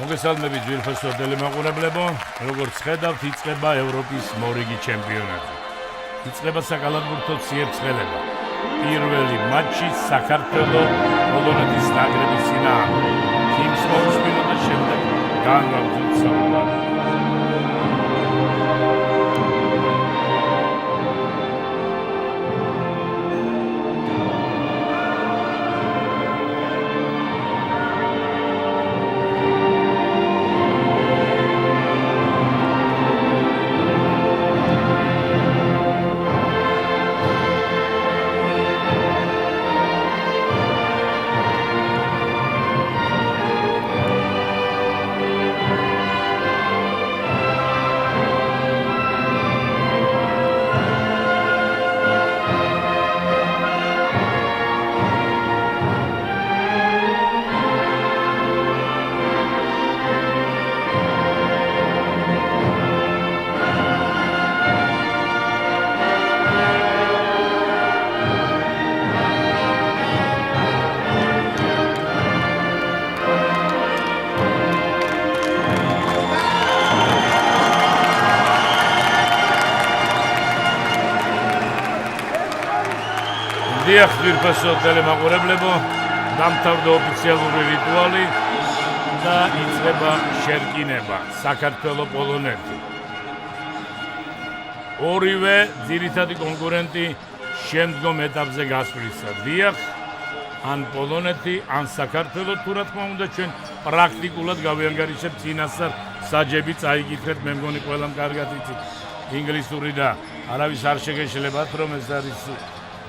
მოგესალმებით ძვირფასო ტელემაყურებლებო, როგორც ხედავთ, იწყება ევროპის მორიგი ჩემპიონატი. იწყება საკალათბურთო ციებ-ცხელება. პირველი მატჩი საქართველოს პოლონეთის ნაკრების წინააღმდეგ. თიმს მოუსმინოთ და შემდეგ განვაგრძელოთ საუბარი. დიახ, ძვირფასო ტელემაყურებლებო, დამთავრდა ოფიციალური რიტუალი და იწყება შერკინება საქართველოს პოლონეთი. ორივე ძირითადი კონკურენტი შემდგომ ეტაპზე გასვლისა. დიახ, ან პოლონეთი, ან საქართველო, თუ რა თქმა უნდა ჩვენ პრაქტიკულად გავიანგარიშებთ წინასწარ საჯები წაიკითხეთ, მე მგონი ყველამ კარგად იცით ინგლისური და არავის არ შეგეშლებათ რომ ეს არის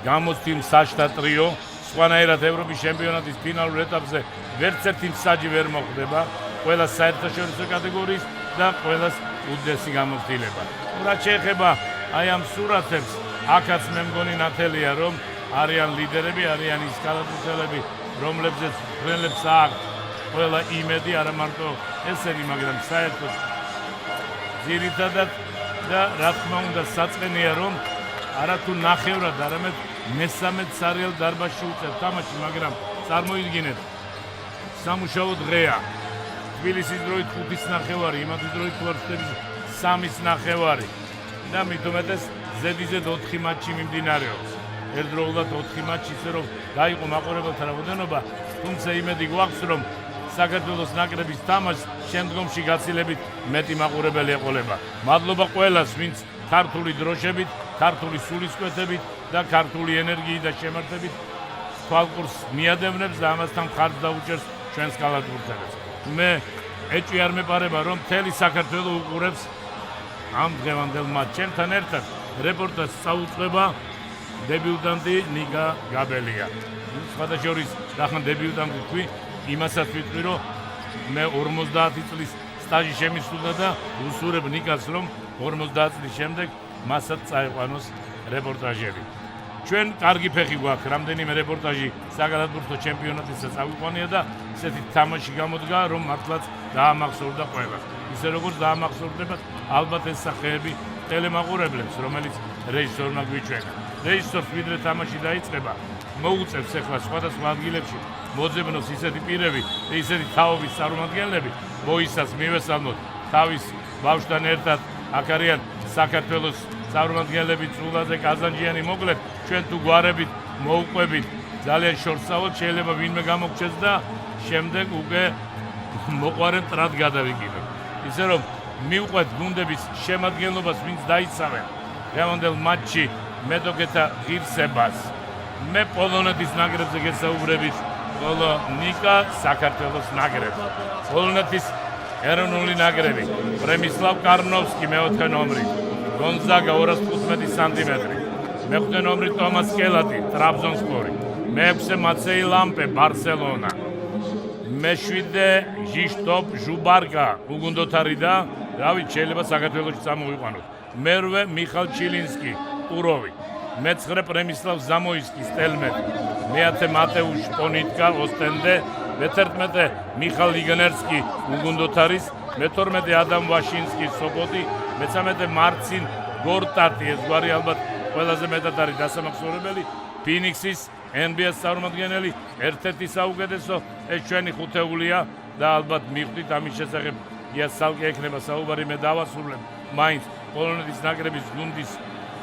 გამოცდილი საჯთა ტრიო, სხვანაირად ევროპის ჩემპიონატის ფინალურ ეტაპზე ვერც ერთი საჯი ვერ მოხვდება, ყველა საერთაშორისო კატეგორიის და ყველას უდიდესი გამოცდილება. რაც შეეხება აი ამ სურათებს, აქაც მე მგონი ნათელია რომ არიან ლიდერები, არიან ის კალათბურთელები, რომლებზეც ყველებს აქვს ყველა იმედი, არა მარტო ესენი, მაგრამ საერთოდ ძირითადად და რა თქმა უნდა საწყენია რომ არათუ ნახევრად, არამედ მესამედ სარეალ დარბაზში უწევთ თამაში, მაგრამ წარმოიდგინეთ, სამუშაო დღეა. თბილისის დროით 5:30, იმათის დროით ვარშავის 3:30 და მით უმეტეს ზედიზედ 4 მატჩი მიმდინარეობს. ერთდროულად 4 მატჩი, ისე რომ გაიყო მაყურებელთა რაოდენობა, თუმცა იმედი გვაქვს, რომ საქართველოს ნაკრების თამაშს შემდგომში გაცილებით მეტი მაყურებელი ეყოლება. მადლობა ყველას, ვინც ქართული დროშებით, ქართული სულისკვეთებით და ქართული ენერგიით და შემართებით თვალყურს მიადევნებს და ამასთან ხარჯს დაუჭერს ჩვენს კალათბურთელებს. მე ეჭვი არ მეპარება, რომ მთელი საქართველო უყურებს ამ დღევანდელ მატჩთან ერთად. რეპორტაჟს წაუწყება დებიუტანტი ნიკა გაბელია. სხვადასხვა რახან დებიუტანტი თქვი, იმასაც ვიტყვი, რომ მე 50 წლის სტაჟი შემისულა და უსურებ ნიკას, რომ 50 წლის შემდეგ მასაც წაიყვანოს რეპორტაჟები. ჩვენ კარგი ფეხი გვაქვს, რამდენიმე რეპორტაჟი საკალათბურთო ჩემპიონატისას წავიყვანია და ესეთი თამაში გამოდგა, რომ მართლაც დაამახსოვრდა ყველას. ისე როგორც დაამახსოვრდებათ ალბათ ეს სახეები ტელემაყურებლებს, რომელიც რეჟისორმა გვიჩვენა. რეჟისორს ვიდრე თამაში დაიწყება, მოუწევს ახლა სხვადასხვა ადგილებში მოძებნოს ისეთი პირები და ისეთი თაობის წარმომადგენლები, მოისას მივესალმოთ თავის ბავშვთან ერთად. აქ არიან საქართველოს წარმომადგენლები წულაძე, კაზანჯიანი, მოკლედ ჩვენ თუ გვარებით მოუყვებით ძალიან შორსავალ, შეიძლება ვინმე გამოგჩეს და შემდეგ უკვე მოყვარე მტრად გადავიკიდოთ. ისე რომ მივყვეთ გუნდების შემადგენლობას, ვინც დაიცავენ დღევანდელ მატჩში მეტოქეთა ღირსებას. მე პოლონეთის ნაკრებზე გესაუბრებით, ხოლო ნიკა საქართველოს ნაკრებს. პოლონეთის ეროვნული ნაკრები, პრემისლავ კარნოვსკი მეოთხე ნომრი, გონზაგა 215 სანტიმეტრი, მეხუთე ნომრი ტომას კელატი, ტრაბზონსპორი, მეექვსე მაცეი ლამპე, ბარსელონა, მეშვიდე ჟიშტოპ ჟუბარკა, უგუნდოთარი და რავით, შეიძლება საქართველოში წამოვიყვანოთ. მერვე მიხალ ჩილინსკი, ტუროვი, მეცხრე პრემისლავ ზამოისკი, სტელმეტი, მეათე მატეუშ პონიტკა, ოსტენდე, მე-11 მიხალ იგნერსკი, უგუნდოთარის, მე-12 ადამ ვაშინსკი, სოპოტი, მე-13 მარცინ გორტატი, ეს გვარი ალბათ ყველაზე მეტად არის დასამახსოვრებელი, ფინიქსის NBA-ს წარმომადგენელი, ერთ-ერთი საუკეთესო, ეს ჩვენი ხუთეულია და ალბათ მივხვდით ამის შესახებ იასალკე ექნება საუბარი მე დავასრულებ მაინც პოლონეთის ნაკრების გუნდის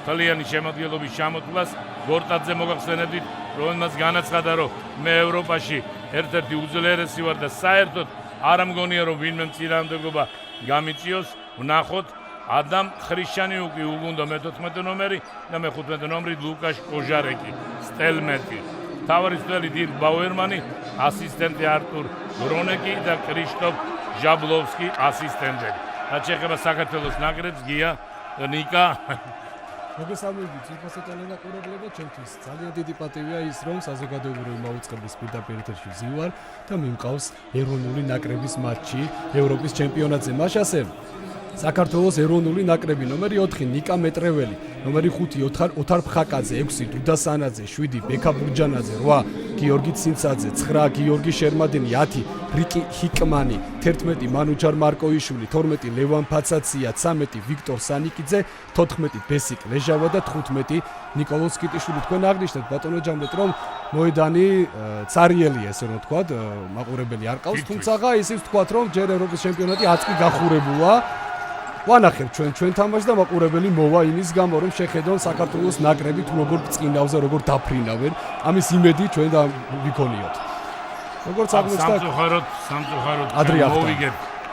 თლიანი შემადგენლობის ჩამოთვლას გორტაძე მოგახსენებდით რომელმაც განაცხადა რომ მე ევროპაში ერთ-ერთი უძლიერესი ვარ და საერთოდ არ მგონია რომ ვინმე წინააღმდეგობა გამიწიოს ვნახოთ ადამ ხრიშანიუკი უგუნდა მე-14 ნომერი და მე-15 ნომერი ლუკაშ კოჟარეკი სტელმეტი თავარისდელი დირკ ბაუერმანი ასისტენტი არტურ გრონეკი და კრიშტოფ ჟაბლოვსკი ასისტენტები და შეეხება საქართველოს ნაკრებს გია ნიკა მოგესალმებით ციფასეტალე ნაკურებლებო ჩემთვის ძალიან დიდი პატივია ის რომ საზოგადოებრივი მაუწყებლის პირდაპირ ეთერში ვზივარ და მიმყავს ეროვნული ნაკრების მატჩი ევროპის ჩემპიონატზე მას ასე საქართველოს ეროვნული ნაკრები ნომერი 4 ნიკა მეტრეველი ნომერი 5 ოთარ ფხაკაძე 6 დუდა სანაძე 7 ბექა ბურჯანაძე 8 გიორგი ცინცაძე 9 გიორგი შერმადენი 10 რიკი ჰიკმანი 11 მანუჩარ მარკოიშვილი 12 ლევან ფაცაცია 13 ვიქტორ სანიკიძე 14 ბესიკ ლეჟავა და 15 ნიკოლოზ კიტიშვილი თქვენ აღნიშნეთ ბატონო ჯამბეთ რომ მოედანი цаრიელია ესე რომ ვთქვათ მაყურებელი არ ყავს თუმცა ისიც ვთქვათ რომ ჯერ ევროპის ჩემპიონატი აწკი გახურებულა ვანახებ ჩვენ თამაშს და მაყურებელი მოვა იმის გამო რომ შეხედონ საქართველოს ნაკრები თუ როგორ წინავზე როგორ დაფრინავენ ამის იმედი ჩვენ და ვიქონიოთ როგორც აღმოჩნდა სამწუხაროდ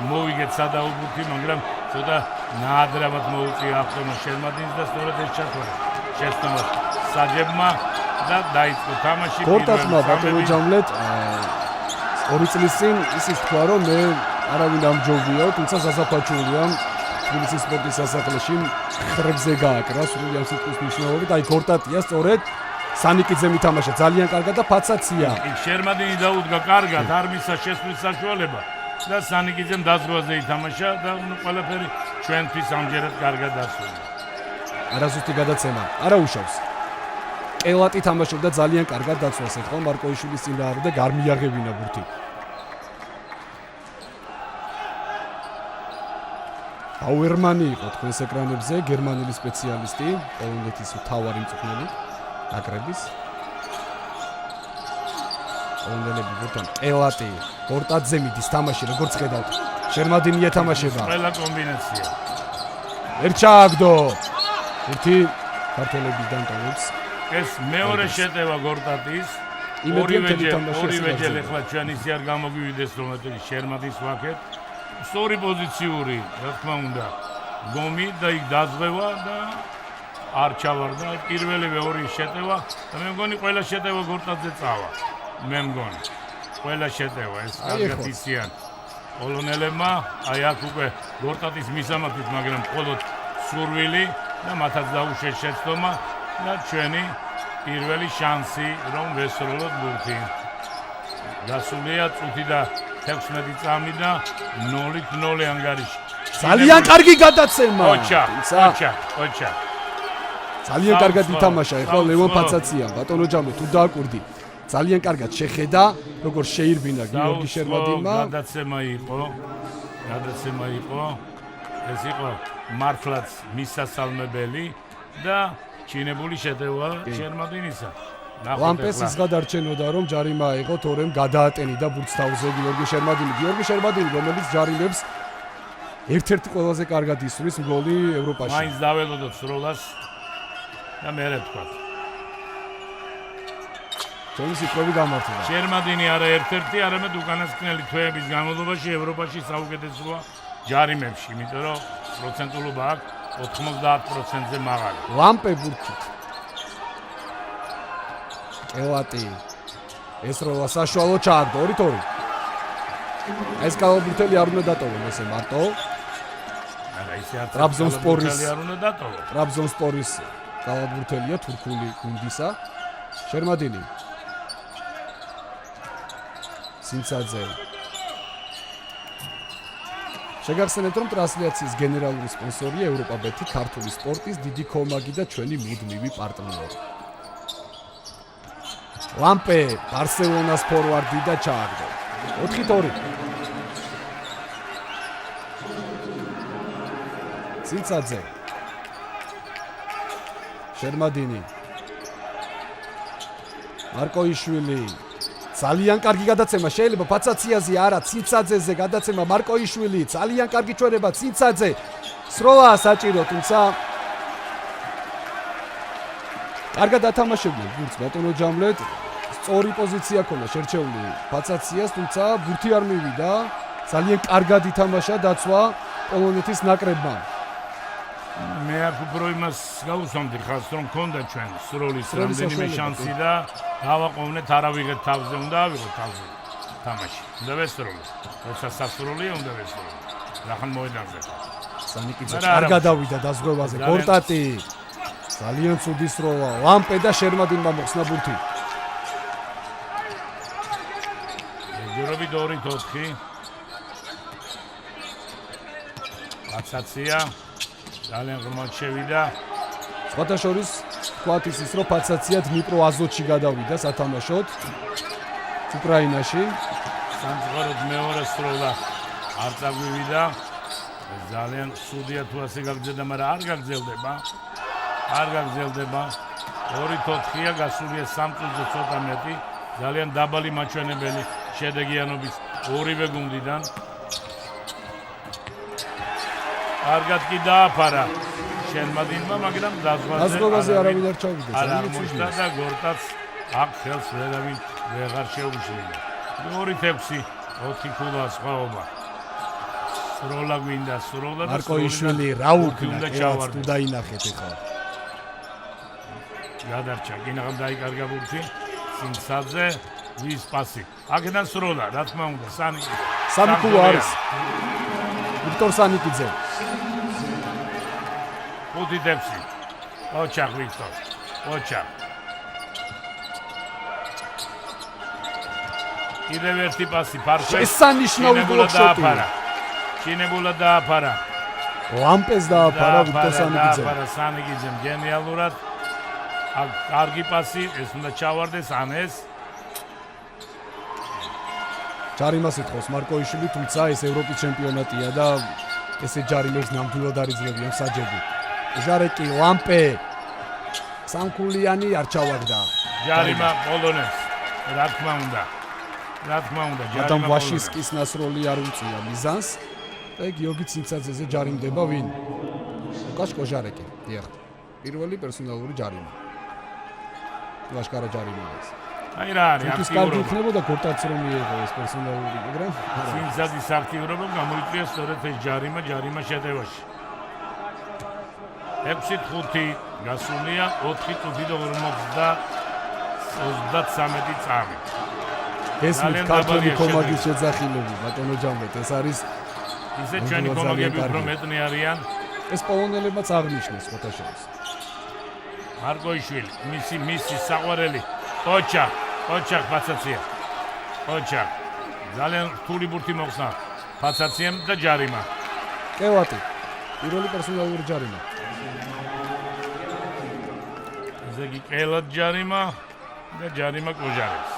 მოვიგეთ სადაუბრთი მაგრამ ცოტა ნაადრევად მოუწია ახტონა შერმადინს და სწორედ ეს ჩათვალა შეცდომა საჯებმა და დაიწყო თამაში გორტაცმა ბატონო ჯამლეთ 2 წლის წინ ისიც თქვა რომ მე არავინ ამჯობია თუმცა სასაფაჩურია თბილისის სპორტის სასახლეში ხრებზე გააკრა სრული ამ სიტყვის მნიშვნელობით აი გორტატია სწორედ სანიკიძე მითამაშა ძალიან კარგად და ფაცაცია შერმადინი დაუდგა კარგად არ მისცა შესვლის საშუალება და სანიკიძემ დაზღვაზე ითამაშა და ყველაფერი ჩვენთვის ამჯერად კარგად დასრულდა არაზუსტი გადაცემა არა უშავს კელატი თამაშობდა ძალიან კარგად დაცვას ეთქვა მარკოიშვილის წინააღმდეგ არ მიაღებინა ბურთი ბაუერმანი იყო თქვენს ეკრანებზე გერმანული სპეციალისტი პოლონეთის მთავარი მწვრთნელი ნაკრების პოლონელები ბურთთან კელატი გორტაძე მიდის თამაში როგორც ხედავთ შერმადინი ეთამაშება ყველა კომბინაცია ვერ ჩააგდო ბურთი ქართველებიდან ტოვებს ეს მეორე შეტევა გორტატის ორივეჯერ ახლა ჩვენ ისე არ გამოგვივიდეს რომ შერმადინს ვაკეთ სწორი პოზიციური, რა თქმა უნდა, გომი და იქ დაზღვევა და არ ჩავარდა პირველივე ორი შეტევა და მე მგონი ყველა შეტევა გორტაძე წავა. მე მგონი ყველა შეტევა ეს კარგად იციან პოლონელებმა, აი აქ უკვე გორტაძის მისამართით, მაგრამ მხოლოდ სურვილი და მათაც დაუშვეს შეცდომა და ჩვენი პირველი შანსი რომ ვესროლოთ ბურთი. გასულია წუთი და 16 წამი და 0-0 ანგარიში. ძალიან კარგი გადაცემა. ოჩა. ძალიან კარგად ითამაშა ეხლა ლევან ფაცაციამ. ბატონო ჯამე თუ დააკვირდი. ძალიან კარგად შეხედა, როგორ შეირბინა გიორგი შერმადინმა. გადაცემა იყო. ეს იყო მართლაც მისასალმებელი და ჩინებული შეტევა შერმადინისა. ლამპეს ის გადარჩენოდა რომ ჯარიმა აიღო თორემ გადაატენიდა ბურთს თავზე გიორგი შერმადინი რომელიც ჯარიმებს ერთ-ერთი ყველაზე კარგად ისვრის გოლი ევროპაში მაინც დაველოდოთ სროლას და მე ვთქვათ ჩვენი სიტყვები გამართლა შერმადინი არა ერთ-ერთი არამედ უკანასკნელი თვეების განმავლობაში ევროპაში საუკეთესოა ჯარიმებში იმიტომ რომ პროცენტულობა აქვს 90%-ზე მაღალი ლამპე ბურთით ელატი ეს როლა საშუალო ჩააგდო 2-2 ეს კალაბურთელი არ უნდა დატოვონ ესე მარტო არა ისე არ ტრაბზონსპორის არ უნდა დატოვონ ტრაბზონსპორის კალაბურთელია თურქული გუნდისა შერმადინი სინცაძე შეგახსენებთ რომ ტრანსლაციის გენერალური სპონსორია ევროპაბეთი ქართული სპორტის დიდი კომაგი და ჩვენი მუდმივი პარტნიორი ლამპე ბარსელონას ფორვარდი და ჩააგდო 4-2 სინცაძე შერმადინი მარკოიშვილი ძალიან კარგი გადაცემა შეიძლება ფაცაციაზე არა ცინცაძეზე გადაცემა მარკოიშვილი ძალიან კარგი ჩვენება ცინცაძე სროლა საჭირო თუმცა კარგად ათამაშებდნენ გურც ბატონო ჯამლეთ სწორი პოზიცია ქონდა შერჩეული ფაცაციას თუმცა ბურთი არ მივიდა ძალიან კარგად ითამაშა დაცვა პოლონეთის ნაკრებმა მე აქ უფრო იმას გავუსვამდი ხალხს რომ მქონდა ჩვენ სროლის რამდენიმე შანსი და დავაყოვნეთ არავიღეთ თავზე უნდა ავიღოთ თავზე თამაში უნდა ვესროლო როცა სასროლია უნდა ვესროლო რახან მოედანზე სანიკიძე კარგად დავიდა დაზღვევაზე კორტატი ძალიან ცუდი სროლა ლამპე და შერმადინმა მოხსნა ბურთი ეგურები 2-4 ფაცაცია ძალიან ღრმად შევიდა. სხვათა შორის თქვათ ის რომ ფაცაცია დნიპრო აზოტში გადავიდა სათამაშოდ უკრაინაში. სამწუხაროდ მეორე სროლა არ წაგვივიდა. ძალიან სუდია თუ ასე გაგრძელდა, მაგრამ არ გაგრძელდება. არ გაგრძელდება. 2-4-ია გასულია 3 წუთზე ცოტა მეტი. ძალიან დაბალი მაჩვენებელი შედეგიანობის ორივე გუნდიდან. კარგად კი დააფარა შენმადინმა, მაგრამ დაზღვევაზე არავინ არ ჩავიდა. ძალიან ცუდია და გორტაც აქ ხელს ვერავინ ვეღარ შეუშლიდა. 2-6 4 ქულა სხვაობა. სროლა გვინდა სროლა და მარკოიშვილი რა უნდა ჩავარდო დაინახეთ ახლა. გადარჩა კინაღამ დაიკარგა ბურთი სინცაძე ვის პასი. აქედან სროლა რა თქმა უნდა სამი ქულა არის. ვიქტორ სანიკიძე 5-6 ოჩახ ვიქტორ ოჩახ კიდევ ერთი პასი ფარფე შესანიშნავი ბლოკშოტი ჩინებულა დააფარა ლამპეს დააფარა ვიქტორ სანიკიძემ გენიალურად კარგი პასი ეს უნდა ჩავარდეს ან ეს ჯარიმას ეთქოს მარკოიშვილი თუმცა ეს ევროპის ჩემპიონატია და ესე ჯარიმებს ნამდვილად არ იძლევიან საჯები ჟარეკი ლამპე სამკულიანი არ ჩავაგდა ჯარიმა პოლონეთს რა თქმა უნდა ჯარიმა ადამ ვაშისკის ნასროლი არ უწია მიზანს და გიორგი ცინცაძეზე ჯარიმდება ვინ ლუკაშკო ჟარეკი დიახ პირველი პერსონალური ჯარიმა ლაშკარა ჯარიმაა ეს აი რა არის ის კარგი იქნებოდა გორტაც რომ მიიღო ეს პერსონალური მაგრამ ცინცაძის აქტიურობა გამოიწვია სწორედ ეს ჯარიმა შეტევაში 6-5 გასულია 4 წუთი და 53 წამი ეს ქართული კომაგის შეძახილები ბატონო ჯამბეთ ეს არის ისე ჩვენი კომაგები უფრო მეტნი არიან ეს პოლონელებმაც აღნიშნეს სხვათა შორის მარკოიშვილი მისი საყვარელი ოჩახ ფაცაცია ოჩახ ძალიან რთული ბურთი მოხსნა ფაცაციამ და ჯარიმა კევატი პირველი პერსონალური ჯარიმა ზეგი კელად ჯარიმა და ჯარიმა კოჟარეს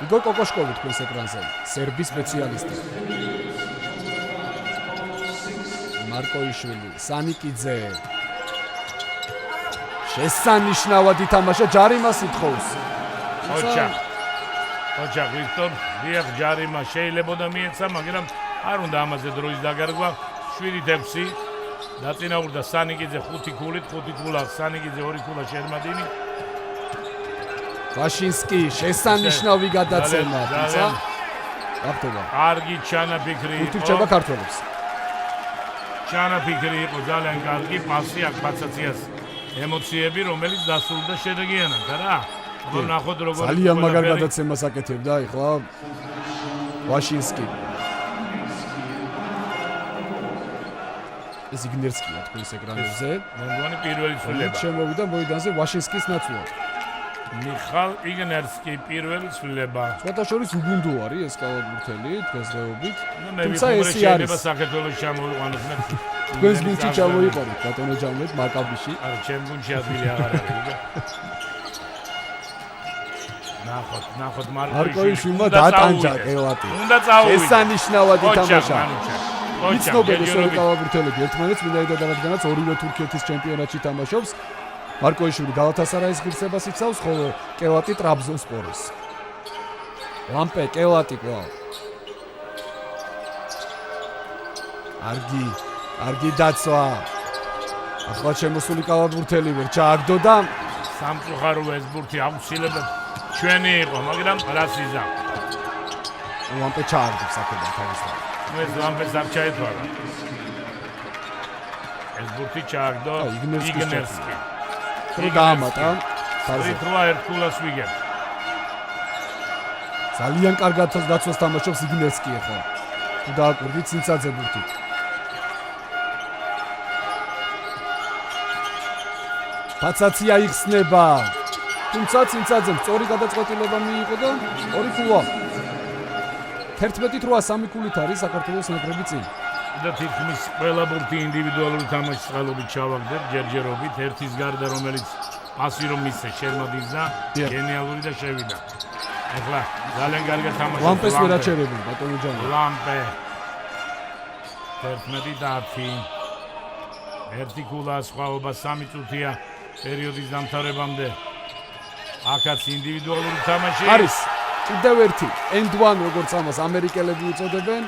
იგორ კოკოშკოვი თქვენს ეკრანზე სერბის სპეციალისტი მარკოიშვილი სანიკიძე შესანიშნავად ითამაშა ჯარიმას ითხოვს ოჩახ ვიქტორ დიახ ჯარიმა შეიძლებოდა მიეცა მაგრამ არ უნდა ამაზე დროის დაგარგვა 7-6 დაწინაურდა სანიკიძე 5 ქულით 5 ქულა სანიკიძე 2 ქულა შერმადინი ვაშინსკი შესანიშნავი გადაცემა თუმცა გახდება კარგი ჩანაფიქრი იყო უთირჩება ქართველებს ჩანაფიქრი იყო ძალიან კარგი პასი აქ ფაცაციას ემოციები რომელიც დასრულდა შედეგიანად რა ხო ნახოთ როგორ ძალიან მაგარ გადაცემას აკეთებდა ახლა ვაშინსკი ეს იგნერსკია თქვენს ეკრანებზე მე მგონი პირველი ცვლილება შემოვიდა მოედანზე ვაშინსკის ნაცვლად მიხალ იგნერსკი პირველი ცვლილება სხვათა შორის უგუნდო არის ეს კალათბურთელი დღესდღეობით თუმცა ეს შეიძლება საქართველოს ჩამოვიყვანოს მე თქვენს გუნდში ჩამოიყარეთ ბატონო ჯამლეთ მაკაბიში არა ჩემ გუნდში ადგილი აღარ არის ნახოთ მარკოიშვილმა დატანჯა კელატი უნდა წავიდე შესანიშნავად ითამაშა ოჩახ იცნობენ ეს ორი კალათბურთელები ერთმანეთს მინდა და რადგანაც ორივე თურქეთის ჩემპიონატში თამაშობს მარკოიშვილი გალათასარაის ღირსებას იცავს, ხოლო კელატი ტრაბზონსპორის. ლამპე კელატი კვლავ. არგი დაცვა. ახლა შემოსული კალათბურთელი ვერ ჩააგდო და სამწუხაროა ეს ბურთი აუცილებლად ჩვენი იყო, მაგრამ რას იზამ. ლამპე ჩააგდებს აქედან თავისთავად. ეს ლამპეს არ ჩაეთვალა. ეს ბურთი ჩააგდო იგნერსკი. რო დაამატა. რითროა ერთგულას ვიგებ. ძალიან კარგად დაცვას თამაშობს იგნერსკი ახლა. თუ დააკვირდით ცინცაძე ბურთი. ფაცაცი აიხსნება. თუმცა ცინცაძემ სწორი გადაწყვეტილება მიიღო და 2 ქულა. 11-8 3 ქულით არის საქართველოს ნაკრები წინ. და თითქმის ყველა ბურთი ინდივიდუალური თამაშის წყალობით ჩავაგდებ ჯერჯერობით ერთის გარდა რომელიც პასი რომ მისცე შერმოდის და გენიალური და შევიდა. ახლა ძალიან კარგი თამაში. ლამპეს ვერ აჩერებენ ბატონო ჯანი. ლამპე 11-10 ერთი ქულა სხვაობა 3 წუთია პერიოდის დამთავრებამდე. აქაც ინდივიდუალური თამაში არის კიდევ ერთი end one როგორც ამას ამერიკელები უწოდებენ.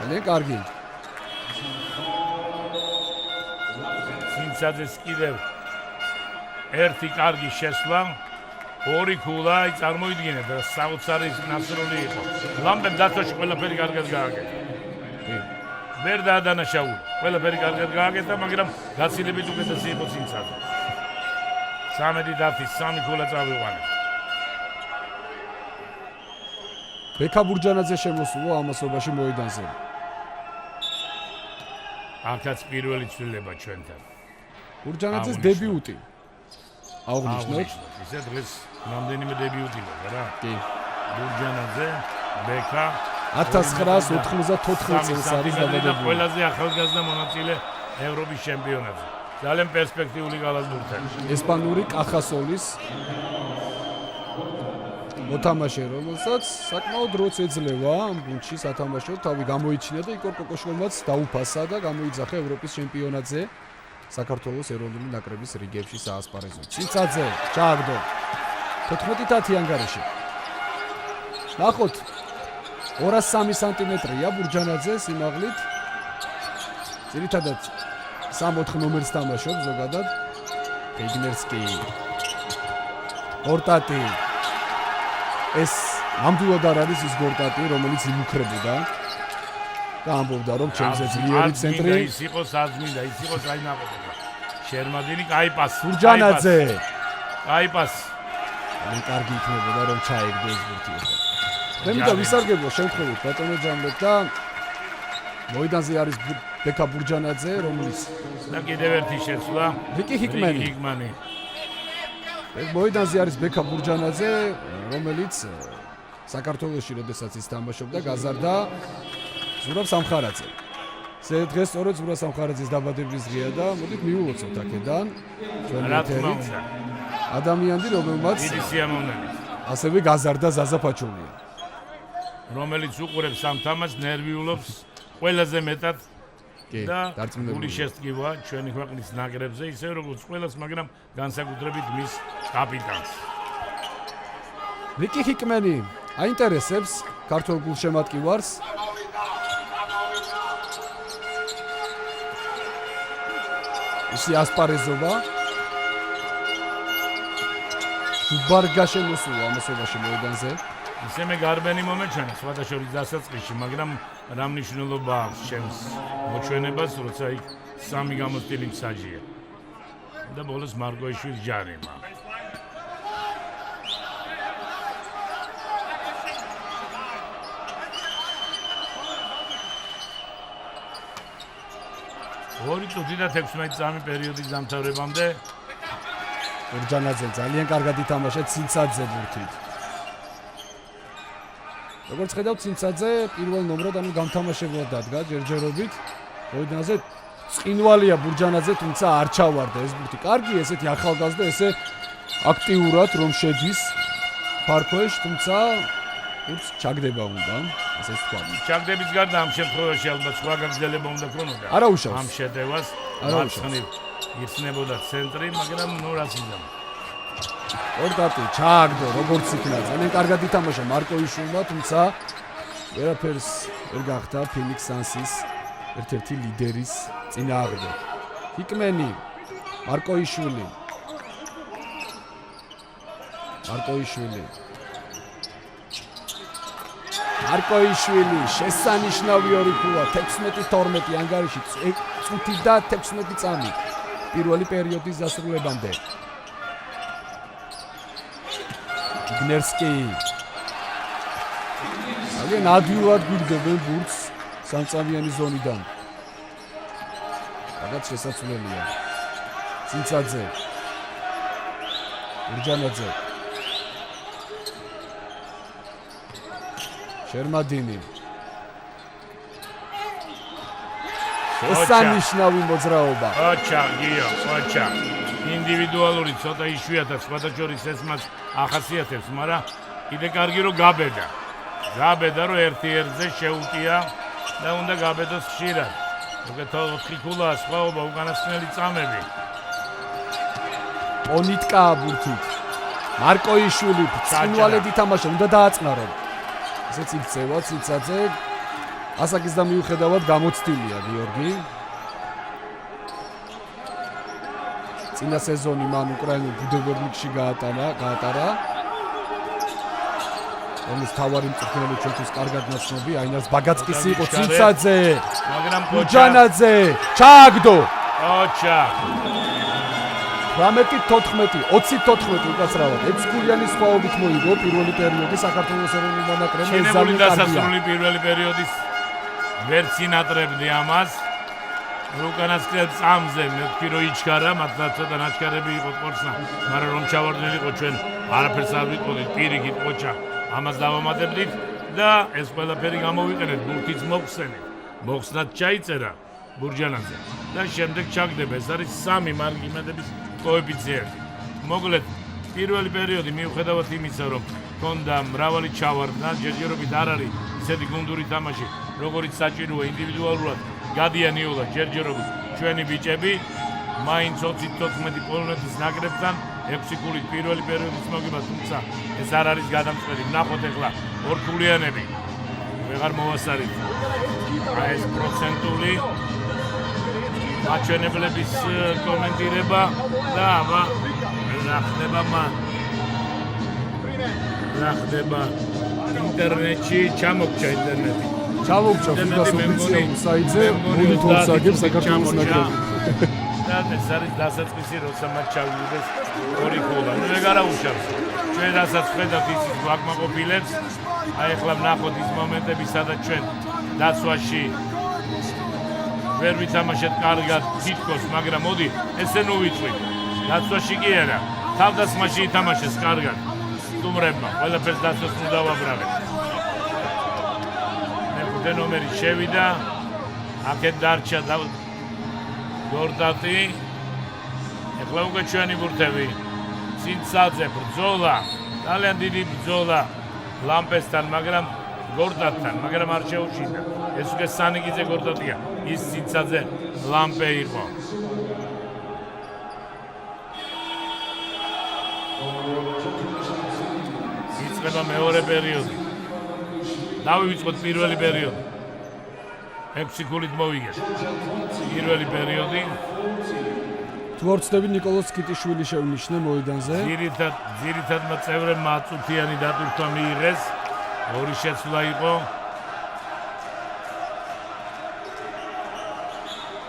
ძალიან კარგი. ცინცაძეს კიდევ ერთი კარგი შესვლა. 2 ქულა წარმოიდგინეთ და საოცარი ნასროლი იყო. ლამპემ დაცვაში ყველაფერი კარგად გააკეთა. ვერ დაადანაშაულა. ყველაფერი კარგად გააკეთა, მაგრამ გაცილებით უკეთესი იყო ცინცაძე. 13-10 3 ქულა წავიყვანეთ. ბექა ბურჯანაძე შემოსულა ამასობაში მოედანზე. აქაც პირველი ცვლილება ჩვენთან. ბურჯანაძეს დებიუტი. აღნიშნოთ. ისე დღეს რამდენიმე დებიუტი მოხდა რა. კი. ბურჯანაძე, ბექა 1994 წელს არის დაბადებული. ყველაზე ახალგაზრდა მონაწილე ევროპის ჩემპიონატზე. ძალიან პერსპექტიული გალათბურთელი. ესპანური კახასოლის მოთამაშე, რომელსაც საკმაოდ დროც ეძლევა ამ გუნდში სათამაშოდ, თავი გამოიჩინა და იკორ კოკოშვილმაც დაუფასა და გამოიძახა ევროპის ჩემპიონატზე საქართველოს ეროვნული ნაკრების რიგებში საასპარეზო. ცინცაძე ჩააგდო 14-10 ანგარიში. ნახოთ 203 სანტიმეტრია ბურჯანაძე სიმაღლით. ძირითადად 3-4 ნომერს თამაშობს ზოგადად. იგნერსკი. გორტატი. ეს ნამდვილად არ არის ის გორტატი, რომელიც იმუქრებოდა. და ამბობდა რომ ჩემზე ძლიერი ცენტრი. ის იყოს აზმინდა, ის იყოს აი ნაკრები. შერმადინი კაი პასი. ბურჯანაძე. კაი პასი. ძალიან კარგი იქნებოდა რომ ჩაეგდო ეს ბურთი. მე მინდა ვისარგებლო შემთხვევით ბატონო ჯამბეთ და მოედანზე არის ბექა ბურჯანაძე, რომელიც და კიდევ ერთი შეცვლა. რიკი ჰიკმანი. მოედანზე არის ბექა ბურჯანაძე, რომელიც საქართველოში როდესაც ის თამაშობდა, გაზარდა ზურაბ სამხარაძე. დღეს სწორედ ზურაბ სამხარაძის დაბადების დღეა და მოდით მივულოცოთ აქედან ჩვენი ეთერით ადამიანი, რომელმაც დიდი სიამოვნებით ასევე გაზარდა ზაზა ფაჩულია. რომელიც უყურებს ამ თამაშს, ნერვიულობს ყველაზე მეტად და გული შესტკივა ჩვენი ქვეყნის ნაკრებზე, ისე როგორც ყველას, მაგრამ განსაკუთრებით მის კაპიტანს. რიკი ჰიკმენი აინტერესებს ქართულ გულშემატკივარს. ისი ასპარეზობა. ბარგა შემოსულა ამასობაში მოედანზე. ისე მე გარბენი მომეჩვენა სხვადასხვა დასაწყისში, მაგრამ რა მნიშვნელობა აქვს ჩემს მოჩვენებას, როცა იქ 3 გამოცდილი მსაჯია. და ბოლოს მარგოიშვილის ჯარიმა. ორი წუთი და 16 წამი პერიოდის დამთავრებამდე ბურჯანაძე ძალიან კარგად ითამაშა ცინცაძე ბურთით. როგორც ხედავთ, ცინცაძე პირველ ნომრად ანუ გამთამაშებლად დადგა ჯერჯერობით. მოედანზე წინვალია ბურჯანაძე, თუმცა არ ჩავარდა ეს ბურთი. კარგი ესეთი ახალგაზრდა, ესე აქტიურად რომ შედის ფარქვეში, თუმცა ბურთს ჩაგდება უნდა, ასე ვთქვა. ჩაგდების გარდა ამ შემთხვევაში ალბათ სხვა გაგრძელება უნდა ქონოდა. არა უშავს. ამ შეტევას იხსნებოდა ცენტრი, მაგრამ ნუ რას იზამ. ორდატი ჩააგდო როგორც იქნა ძალიან კარგად ითამაშა მარკოიშვილმა თუმცა ვერაფერს ვერ გახდა ფინიქს სანსის ერთ-ერთი ლიდერის წინააღმდეგ ჰიკმენი მარკოიშვილი შესანიშნავი ორი ქულა 16-12 ანგარიში წუთი და 16 წამი პირველი პერიოდის დასრულებამდე გნერსკი ძალიან ადვილად გვიგდებენ ბურთს სამწამიანი ზონიდან რაღაც შესაძლებელია ცინცაძე ურჯანაძე შერმადინი შესანიშნავი მოძრაობა ოჩა გიო ოჩა ინდივიდუალური ცოტა იშვიათად სხვათა შორის ეს მას ახასიათებს, მაგრამ კიდე კარგი რომ გაბედა რომ ერთ-ერთზე შეუტია და უნდა გაბედოს ხშირად. უკეთო 4 ქულა სხვაობა უკანასკნელი წამები. ონიტკა ბურთით. მარკოიშვილი წინვალედ ითამაშა, უნდა დააწყნარონ. ესეც იქცევა ციცაძე. ასაკის და მიუხედავად გამოცდილია გიორგი. წინა სეზონი მან უკრაინულ ბუდევრნიკში გაატარა. ომის თავარი მწვრთნელი ჩვენთვის კარგად ნაცნობი, აინას ბაგაცკისი იყო ციცაძე. მაგრამ ურჯანაძე ჩააგდო. ოჩა 18-14, 20-14 უკაცრავად 6 ქულიანი სხვაობით მოიგო პირველი პერიოდი საქართველოს ეროვნულ მონაკრემს. შენებული დასასრული პირველი პერიოდის ვერც ინატრებდი ამას. უკანასკნელ წამზე მეთქი რომ იჩქარა, მართლა ცოტა ნაჩქარები იყო ყორსნა, მაგრამ რომ ჩავარდნილიყო ჩვენ არაფერს არ ვიყოდით, პირიქით ყოჩა ამას დავამატებდით და ეს ყველაფერი გამოვიყენეთ ბურთიც მოხსენით. მოხსნად ჩაიწერა ბურჯანაძე და შემდეგ ჩაგდება. ეს არის 3 მარკიმედების კოეფიციენტი. მოკლედ პირველი პერიოდი მიუხედავად იმისა, რომ ჰქონდა მრავალი ჩავარდნა, ჯერჯერობით არ არის ისეთი გუნდური თამაში, როგორიც საჭიროა ინდივიდუალურად გადიან იოლად ჯერჯერობით ჩვენი ბიჭები, მაინც 20-14 პოლონეთის ნაკრებთან 6 ქულით პირველი პერიოდის მოგება, თუმცა ეს არ არის გადამწყვეტი. ვნახოთ ახლა ორქულიანები ვეღარ მოვასარით. აი ეს პროცენტული მაჩვენებლების კომენტირება და აბა რა ხდება ინტერნეტში, ჩამოგჭა ინტერნეტი. ჩამოგჭა ფიფას ოფიციალურ საიტზე, მონიტორს აგებს საქართველოს ნაკრები. და ეს არის დასაწყისი, როცა მათ ჩავიდეს ორი ქულა. ნუ ეგ არა უშავს. ჩვენ რასაც ხედავთ ის გვაკმაყოფილებს. აი ახლა ვნახოთ ის მომენტები, სადაც ჩვენ დაცვაში ვერ ვითამაშეთ კარგად თითქოს, მაგრამ მოდი ესე ნუ ვიწვით. დაცვაში კი არა, თავდასხმაში ითამაშეს კარგად. სტუმრებმა ყველაფერს დაცვას ნუ დავაბრალეთ. მეხუთე ნომერი შევიდა, აქეთ დარჩა გორდატი. ეხლა უკვე ჩვენი ბურთები. ცინცაძე ბრძოლა, ძალიან დიდი ბრძოლა ლამპესთან, მაგრამ გორდატთან, მაგრამ არ შეუშინდა. ეს უკვე სანიკიძე გორდატია, ის ცინცაძე ლამპე იყო. იწყება მეორე პერიოდი. დავივიწყოთ პირველი პერიოდი. 6 ქულით მოვიგეთ. პირველი პერიოდი. თუ არ ვცდები ნიკოლოზ კიტიშვილი შევნიშნე მოედანზე. ძირითადმა წევრებმა აწუთიანი დატვირთვა მიიღეს. ორი შეცვლა იყო.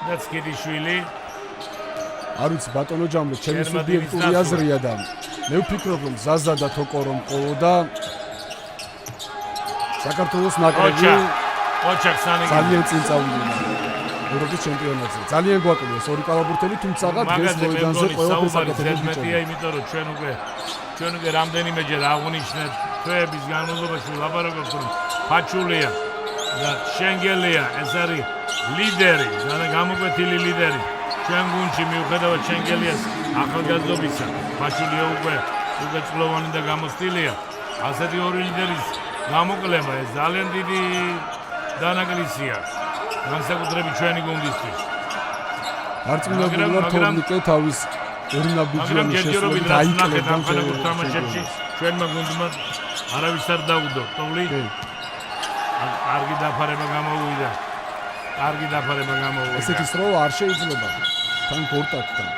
და კიტიშვილი არ ვიცი ბატონო ჯამბო, ჩემი სუბიექტური აზრია და მე ვფიქრობ რომ ზაზა და თოკო რომ ყოლოდა საქართველოს ნაკრები ოჩაკ სანიკიძე ძალიან წინ წავიდა ევროპის ჩემპიონატზე. ძალიან გვაკლია ორი კალაბურთელი, თუმცა დღეს მოედანზე ყველაფერს აკეთებს ბიჭებია. იმიტომ რომ ჩვენ უკვე რამდენიმეჯერ აღვნიშნეთ თვეების განმავლობაში ლაპარაკობთ რომ ფაჩულია და შენგელია, ეს არის ლიდერი, გამოკვეთილი ლიდერი. ჩვენ გუნდში მიუხედავად შენგელიას ახალგაზრდობისა, ფაჩულია უკვე წლოვანი და გამოცდილია. ასეთი ორი ლიდერის გამოკლება ეს ძალიან დიდი დანაკლისია, განსაკუთრებით ჩვენი გუნდისთვის. არწმუნებული ვარ თორნიკე თავის ორნაბიჯიანი შესრულებით დაიკლება თამაშებში ჩვენმა გუნდმა არავის არ დაუდო თოვლი კარგი დაფარება გამოვიდა ესეთი სროლა არ შეიძლება თან გორტაკთან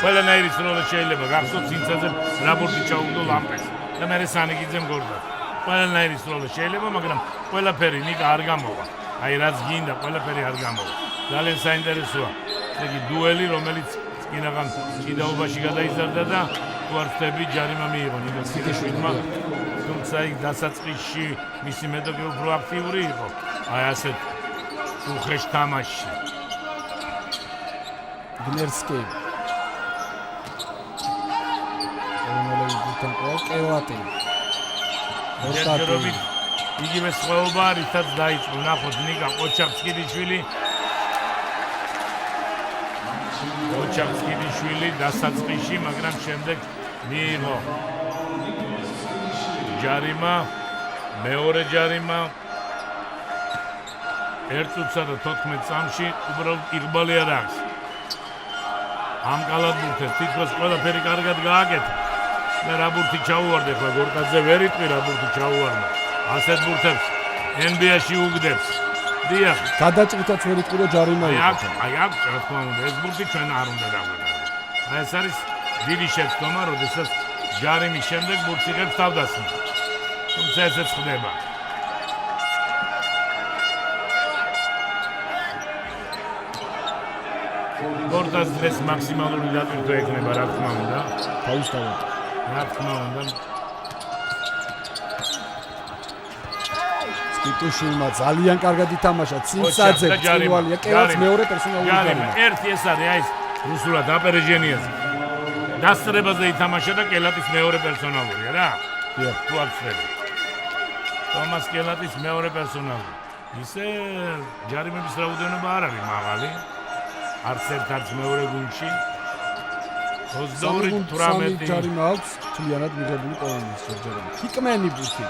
ყველანაირი სროლა შეიძლება გახსოვს ინცაზე რაბორტი ჩაუგდო ლამპეს და მე სანიკიძემ გორდა ყველანაირი სროლა შეიძლება მაგრამ ყველაფერი ნიკა არ გამოვა აი რაც გინდა ყველაფერი არ გამოვა ძალიან საინტერესოა ეგ დუელი რომელიც კინაღან კიდაობაში გადაიზარდა და თვარცები ჯარიმა მიიღო ნიკა სიტეშვილმა თუმცა იქ დასაწყისში მისი მეტოქე უფრო აქტიური იყო აი ასეთ უხეშ თამაშში გნერსკი ონოლეითან ყელატი ერთადერთი იგივე სხვაობა რითაც დაიწყო ნახოთ ნიკა ყოჩაპსკიშვილი დასაწყისში მაგრამ შემდეგ მიიღო ჯარიმა მეორე ჯარიმა 1 წუთსა და 14 წამში უბრალოდ იღბალი არ აქვს ამ კალათბურთებს თითქოს ყველაფერი კარგად გააკეთა და რა ბურთი ჩაუვარდა ხა გორკაძე ვერ იტყვი რა ბურთი ჩაუვარდა ასეთ ბურთებს NBA-ში უგდებს დიახ გადაწყვიტაც ვერ იტყვი და ჯარიმა იყო აი აქ რა თქმა უნდა ეს ბურთი ჩვენ არ უნდა დავუდგეთ აი ეს არის დიდი შეცდომა როდესაც ჯარიმის შემდეგ ბურთს იღებს თავდასხმა თუმცა ესეც ხდება გორდას დღეს მაქსიმალური დატვირთვა ექნება რა თქმა უნდა თავისთავად რა თქმა უნდა სკიტუშვილმა ძალიან კარგად ითამაშა ცინცაძე წვირვალია კელაც მეორე პერსონალური ჯარიმა ერთი ეს არის აი ეს რუსულად აპერეჟენიაზე დასწრებაზე ითამაშა და კელატის მეორე პერსონალურია რა თუ არ ვცდები თომას კელატის მეორე პერსონალური ისე ჯარიმების რაოდენობა არ არის მაღალი არც ერთ არც მეორე გუნდში 22-18 ჯარიმა აქვს თლიანად მიღებული პოლონის შეჯერებით ჰიკმენი ბურთი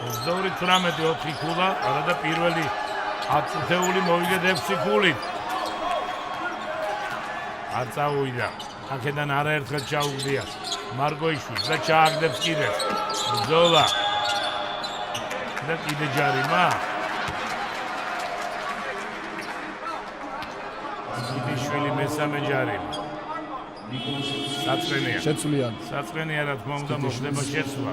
22-18 ქულა არა და პირველი 10 წუთეული მოვიგეთ 6 ქულით არ წავიდა აქედან არაერთხელ ჩაუგდია მარგოიშვილს და ჩააგდებს კიდევ ბრძოლა და კიდე ჯარიმა შვილი მესამე ჯარიმა საწვენია საწვენია რა თქმა უნდა მოხდება შეცვლა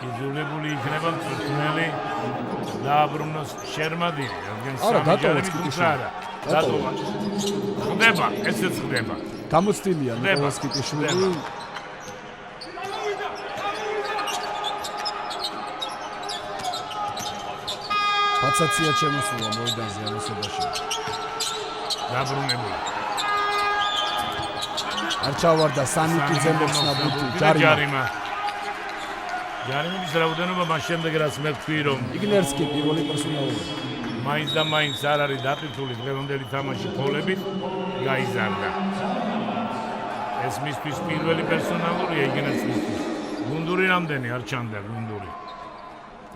იძულებული იქნება მწვრთნელი დააბრუნოს შერმადილი რადგან სამი ჯარიმი თუმცა არა დატოვა ხდება ესეც ხდება გამოცდილია ნიკოლას კიტიშვილი პაცაცია შემოსულა მოედანზე ამასობაში დაბრუნებული არ ჩავარდა სანიკიძე მოხსნა ბურთი ჯარიმა ჯარიმების რაოდენობა მას შემდეგ რაც მე ვთქვი რომ იგნერსკი პირველი პერსონალური მაინც და მაინც არ არის დატვირთული დღევანდელი თამაში ფოლებით გაიზარდა ეს მისთვის პირველი პერსონალურია იგნერსკის გუნდური რამდენი არ ჩანდა გუნდური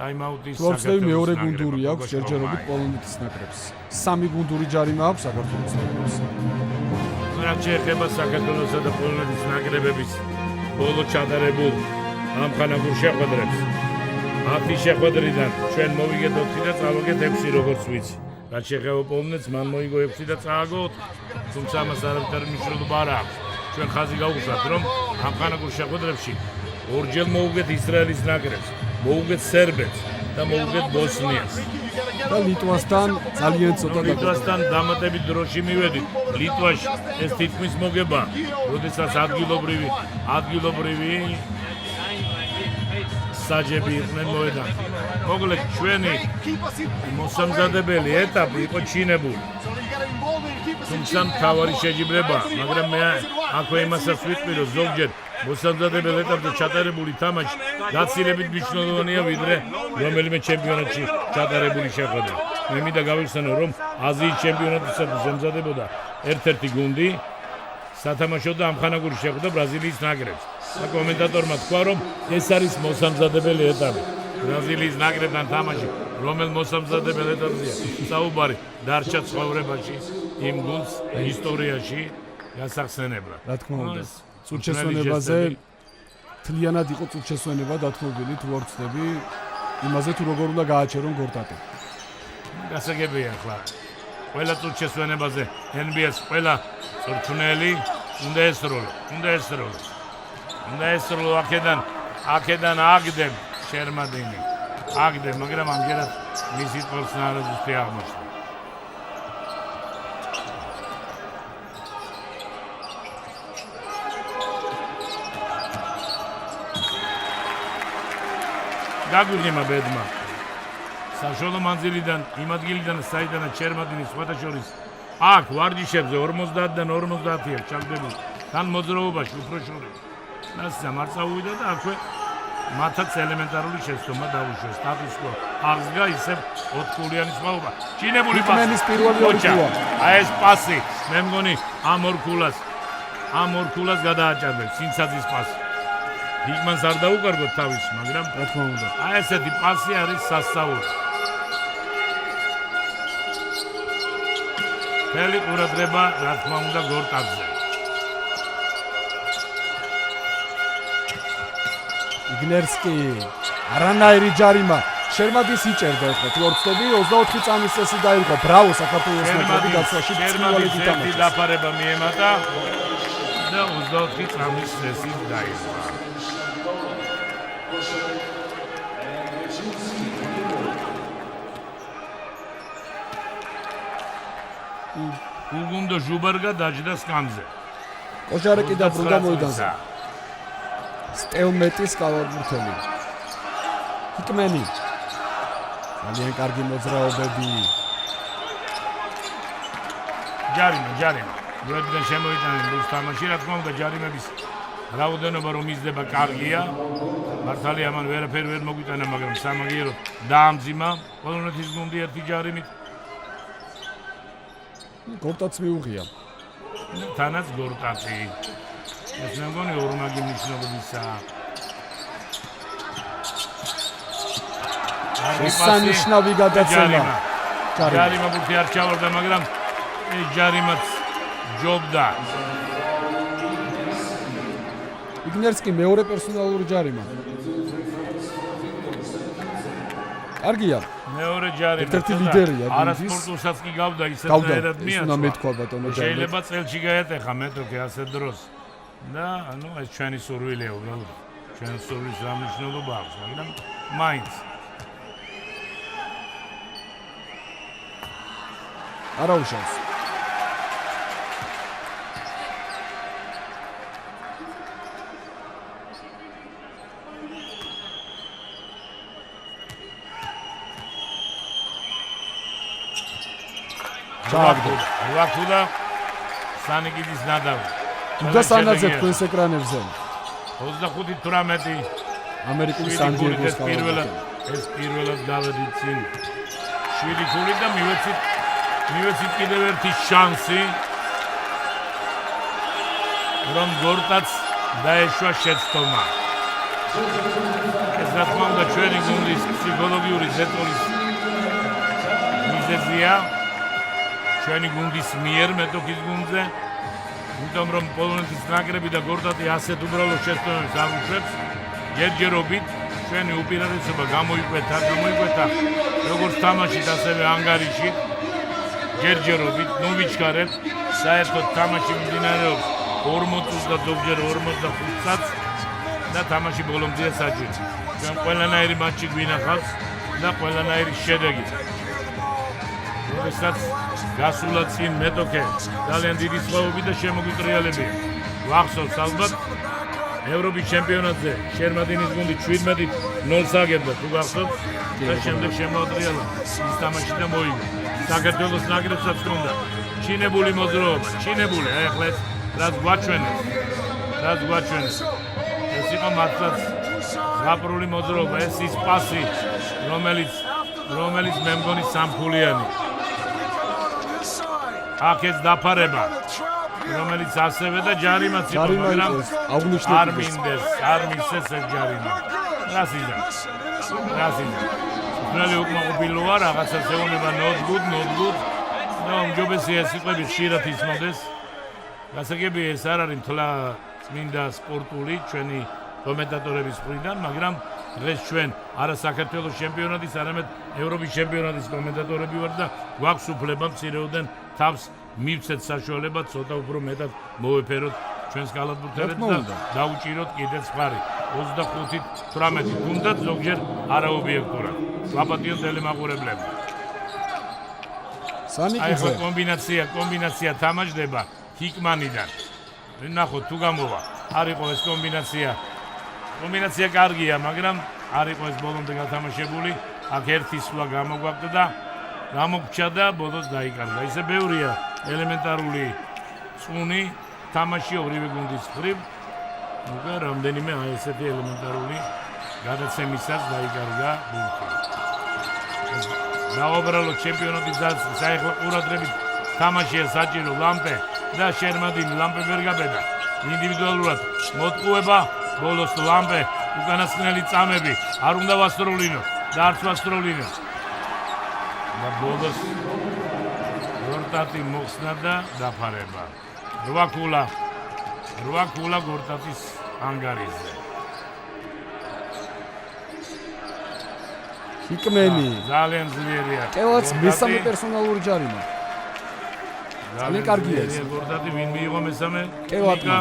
ტაიმაუტის საქართველოს მეორე გუნდური აქვს ჯერჯერობით პოლონეთის ნაკრებს სამი გუნდური ჯარიმა აქვს საქართველოს ნაკრებს რაც შეეხება საქართველოსა და პოლონეთის ნაკრებების ბოლო ჩატარებულ ამხანაგურ შეხვედრებს 10 შეხვედრიდან ჩვენ მოვიგეთ 4 და წავაგეთ 6 როგორც ვიცი რაც შეეხება პოლონეთს მან მოიგო 6 და წააგო თუმცა ამას არავითარი მნიშვნელობა არ აქვს ჩვენ ხაზი გავუხსნათ რომ ამხანაგურ შეხვედრებში ორჯერ მოვიგეთ ისრაელის ნაკრებს მოვიგეთ სერბეთს და მოვიგეთ ბოსნიას და ლიტვასთან ძალიან ცოტა ლიტვასთან დამატებით დროში მივედით ლიტვაში ეს თითქმის მოგება როდესაც ადგილობრივი საჯები იყვნენ მოედან მოკლედ ჩვენი მოსამზადებელი ეტაპი იყო ჩინებული თუმცა მთავარი შეჯიბრება მაგრამ მე აქვე იმასაც ვიტყვი რომ ზოგჯერ მოსამზადებელ ეტაპზე ჩატარებული თამაში გაცილებით მნიშვნელოვანია ვიდრე რომელიმე ჩემპიონატში ჩატარებული შეხვედრა. მე მინდა გავიხსენო რომ აზიის ჩემპიონატისათვის ემზადებოდა ერთ-ერთი გუნდი სათამაშო და ამხანაგური შეხვდა ბრაზილიის ნაკრებს. და კომენტატორმა თქვა, რომ ეს არის მოსამზადებელი ეტაპი. ბრაზილიის ნაკრებთან თამაში, რომელ მოსამზადებელ ეტაპზეა საუბარი დარჩა ცხოვრებაში, იმ გუნდს ისტორიაში გასახსენებლად. რა თქმა უნდა, წურჩესვენებაზე თლიანად იყო წურჩესვენება დათმობილი თუ არ ვცდები იმაზე თუ როგორ უნდა გააჩერონ გორტატი. გასაგებია ახლა. ყველა წურჩესვენებაზე NBA-ს ყველა წურჩნელი უნდა ესრულო. უნდა ესრულო აქედან აგდებ შერმადინი. აგდებ, მაგრამ ამჯერად მისი პერსონაჟი აღმოჩნდა. გაგვიღიმა ბედმა. საშუალო მანძილიდან, იმ ადგილიდან საიდანაც შერმადინის სხვათა შორის აქ ვარჯიშებზე 50-დან 50-ია ჩაგდებული. თან მოძრაობაში უფრო შორით. ნასა მარცა უვიდა და აქვე მათაც ელემენტარული შეცდომა დაუშვეს. სტატუს კო აღსგა ისევ ოთხკულიანი სხვაობა. ჩინებული პასი პირველი ოთხია. აი ეს პასი, მე მგონი ამ ორ ქულას გადააჭარბებს სინცაძის პასი. ჰიგმანს არ დაუკარგოთ თავის, მაგრამ რა თქმა უნდა. აი ესეთი პასი არის სასწაული. ფელი ყურადღება, რა თქმა უნდა, გორტაძე. იგნერსკი, არანაირი ჯარიმა. შერმადის იჭერდა ახლა თუ არ ვცდები 24 წამის წესი დაირღვა. ბრავო საქართველოს ნაკრები გასვლაში წვივალით ითამაშეს. დაფარება მიემატა და 24 წამის წესი დაირღვა. უგუნდო ჟუბარგა დაჯდა სკამზე. ოჟარეკი დაბრუნდა მოედანზე. სტელმეტის კალათბურთელი. ჰიკმენი. ძალიან კარგი მოძრაობები. ჯარიმა. გვერდიდან შემოიტანენ ბურს თამაში, რა თქმა უნდა ჯარიმების რაოდენობა რომ იზრდება კარგია. მართალია მან ვერაფერი ვერ მოგვიტანა, მაგრამ სამაგიეროდ დაამძიმა პოლონეთის გუნდი ერთი ჯარიმით. გორტაც მიუღია. თანაც გორტაცი. ეს მე მგონი ორმაგი მნიშვნელობისაა. შესანიშნავი გადაცემა. ჯარიმა ბურთი არ ჩავარდა, მაგრამ ეს ჯარიმაც ჯობდა. იგნერსკი მეორე პერსონალური ჯარიმა. კარგია. მეორე ჯარიმა. ერთ-ერთი ლიდერია. არასპორტულსაც კი გავდა ისეთნაირად მიაწვა. უნდა მეთქვა ბატონო ჯარიმა. შეიძლება წელში გაეტეხა მეტოქე ასე დროს. და ანუ ეს ჩვენი სურვილია უბრალოდ. ჩვენი სურვილის რამნიშნულობა აქვს, მაგრამ მაინც. არაუშავს. რვაქუდა სანიკიძის ნადავი. და სანაძე თქვენს ეკრანებზე. 25-18 ამერიკული სან-დიეგოს ეს პირველად დავედით წინ. 7 ქული და მივეცით კიდევ ერთი შანსი. რომ გორტაც დაეშვა შეცდომა. ეს რა თქმა უნდა ჩვენი გუნდის ფსიქოლოგიური ზეწოლის მიზეზია. ჩვენი გუნდის მიერ მეტოქის გუნდზე, იმიტომ რომ პოლონეთის ნაკრები და გორტატი ასეთ უბრალოდ შეცდომებს არ უშვებს, ჯერჯერობით ჩვენი უპირატესობა გამოიკვეთა როგორც თამაშით, ასევე ანგარიში, ჯერჯერობით, ნუ ვიჩქარებთ, საერთოდ თამაში მიმდინარეობს 40 და ზოგჯერ 45 წუთს და თამაში ბოლომდეა საჭირო. ჩვენ ყველანაირი მატჩი გვინახავს და ყველანაირი შედეგი. როდესაც გასულა წინ მეტოქე ძალიან დიდი სხვაობები და შემოგვიტრიალებია. ვახსოვს ალბათ ევროპის ჩემპიონატზე შერმადინის გუნდი 17-0 აგებდა თუ გახსოვთ და შემდეგ შემოატრიალა ის თამაში და მოიგო. საქართველოს ნაკრებსაც ჰქონდა ჩინებული მოძრაობა, აი ახლა ეს რაც გვაჩვენეს. ეს იყო მართლაც ზღაპრული მოძრაობა, ეს ის პასი, რომელიც მე მგონი სამფულიანი. აქ ეს დაფარება რომელიც ასევე და ჯარიმაც იყო, ჯარიმა მაგრამ იყოს, აღნიშნული არ მინდეს, არ მისცეს ეს ჯარიმა. რას იზა? სულ უკმაყოფილოა, რაღაცას ეუბნება not good. და უმჯობესია სიტყვები ხშირად ისმოდეს. გასაგებია ეს არ არის თლა წმინდა სპორტული ჩვენი კომენტატორების მხრიდან, მაგრამ დღეს ჩვენ არა საქართველოს ჩემპიონატის, არამედ ევროპის ჩემპიონატის კომენტატორები ვართ და გვაქვს უფლება მცირეოდენ თავს მივცეთ საშუალება ცოტა უფრო მეტად მოვეფეროთ ჩვენს კალათბურთელებს და დაუჭიროთ კიდეც მხარი 25-18 თუნდაც ზოგჯერ არაობიექტურად. ვაპატიოთ ტელემაყურებლებმა. აი ხო კომბინაცია თამაშდება ჰიკმანიდან. ნახოთ თუ გამოვა. არ იყო ეს კომბინაცია. კომბინაცია კარგია, მაგრამ არ იყო ეს ბოლომდე გათამაშებული. აქ ერთი სვლა გამოგვაქვს და გამოგჩა და ბოლოს დაიკარგა. ისე ბევრია ელემენტარული წუნი თამაში ორივე გუნდის მხრივ. უკვე რამდენიმე აი ესეთი ელემენტარული გადაცემისას დაიკარგა ბურთი. დაუბრალო ჩემპიონატის საერთო ყურადღებით თამაშია საჭირო ლამპე და შერმადინი ლამპე ვერ გაბედა. ინდივიდუალურად მოტყუება ბოლოს ლამპე უკანასკნელი წამები არ უნდა ვასრულინო და არც ვასრულინო. და ბოლოს გორტატი მოხსნა და დაფარება. 8 ქულა გორტატის ანგარიზე. ჰიკმენი ძალიან ძლიერია. კევაც მესამე პერსონალური ჯარიმა. ძალიან კარგია ეს. გორტატი ვინ მიიღო მესამე? კევატმა.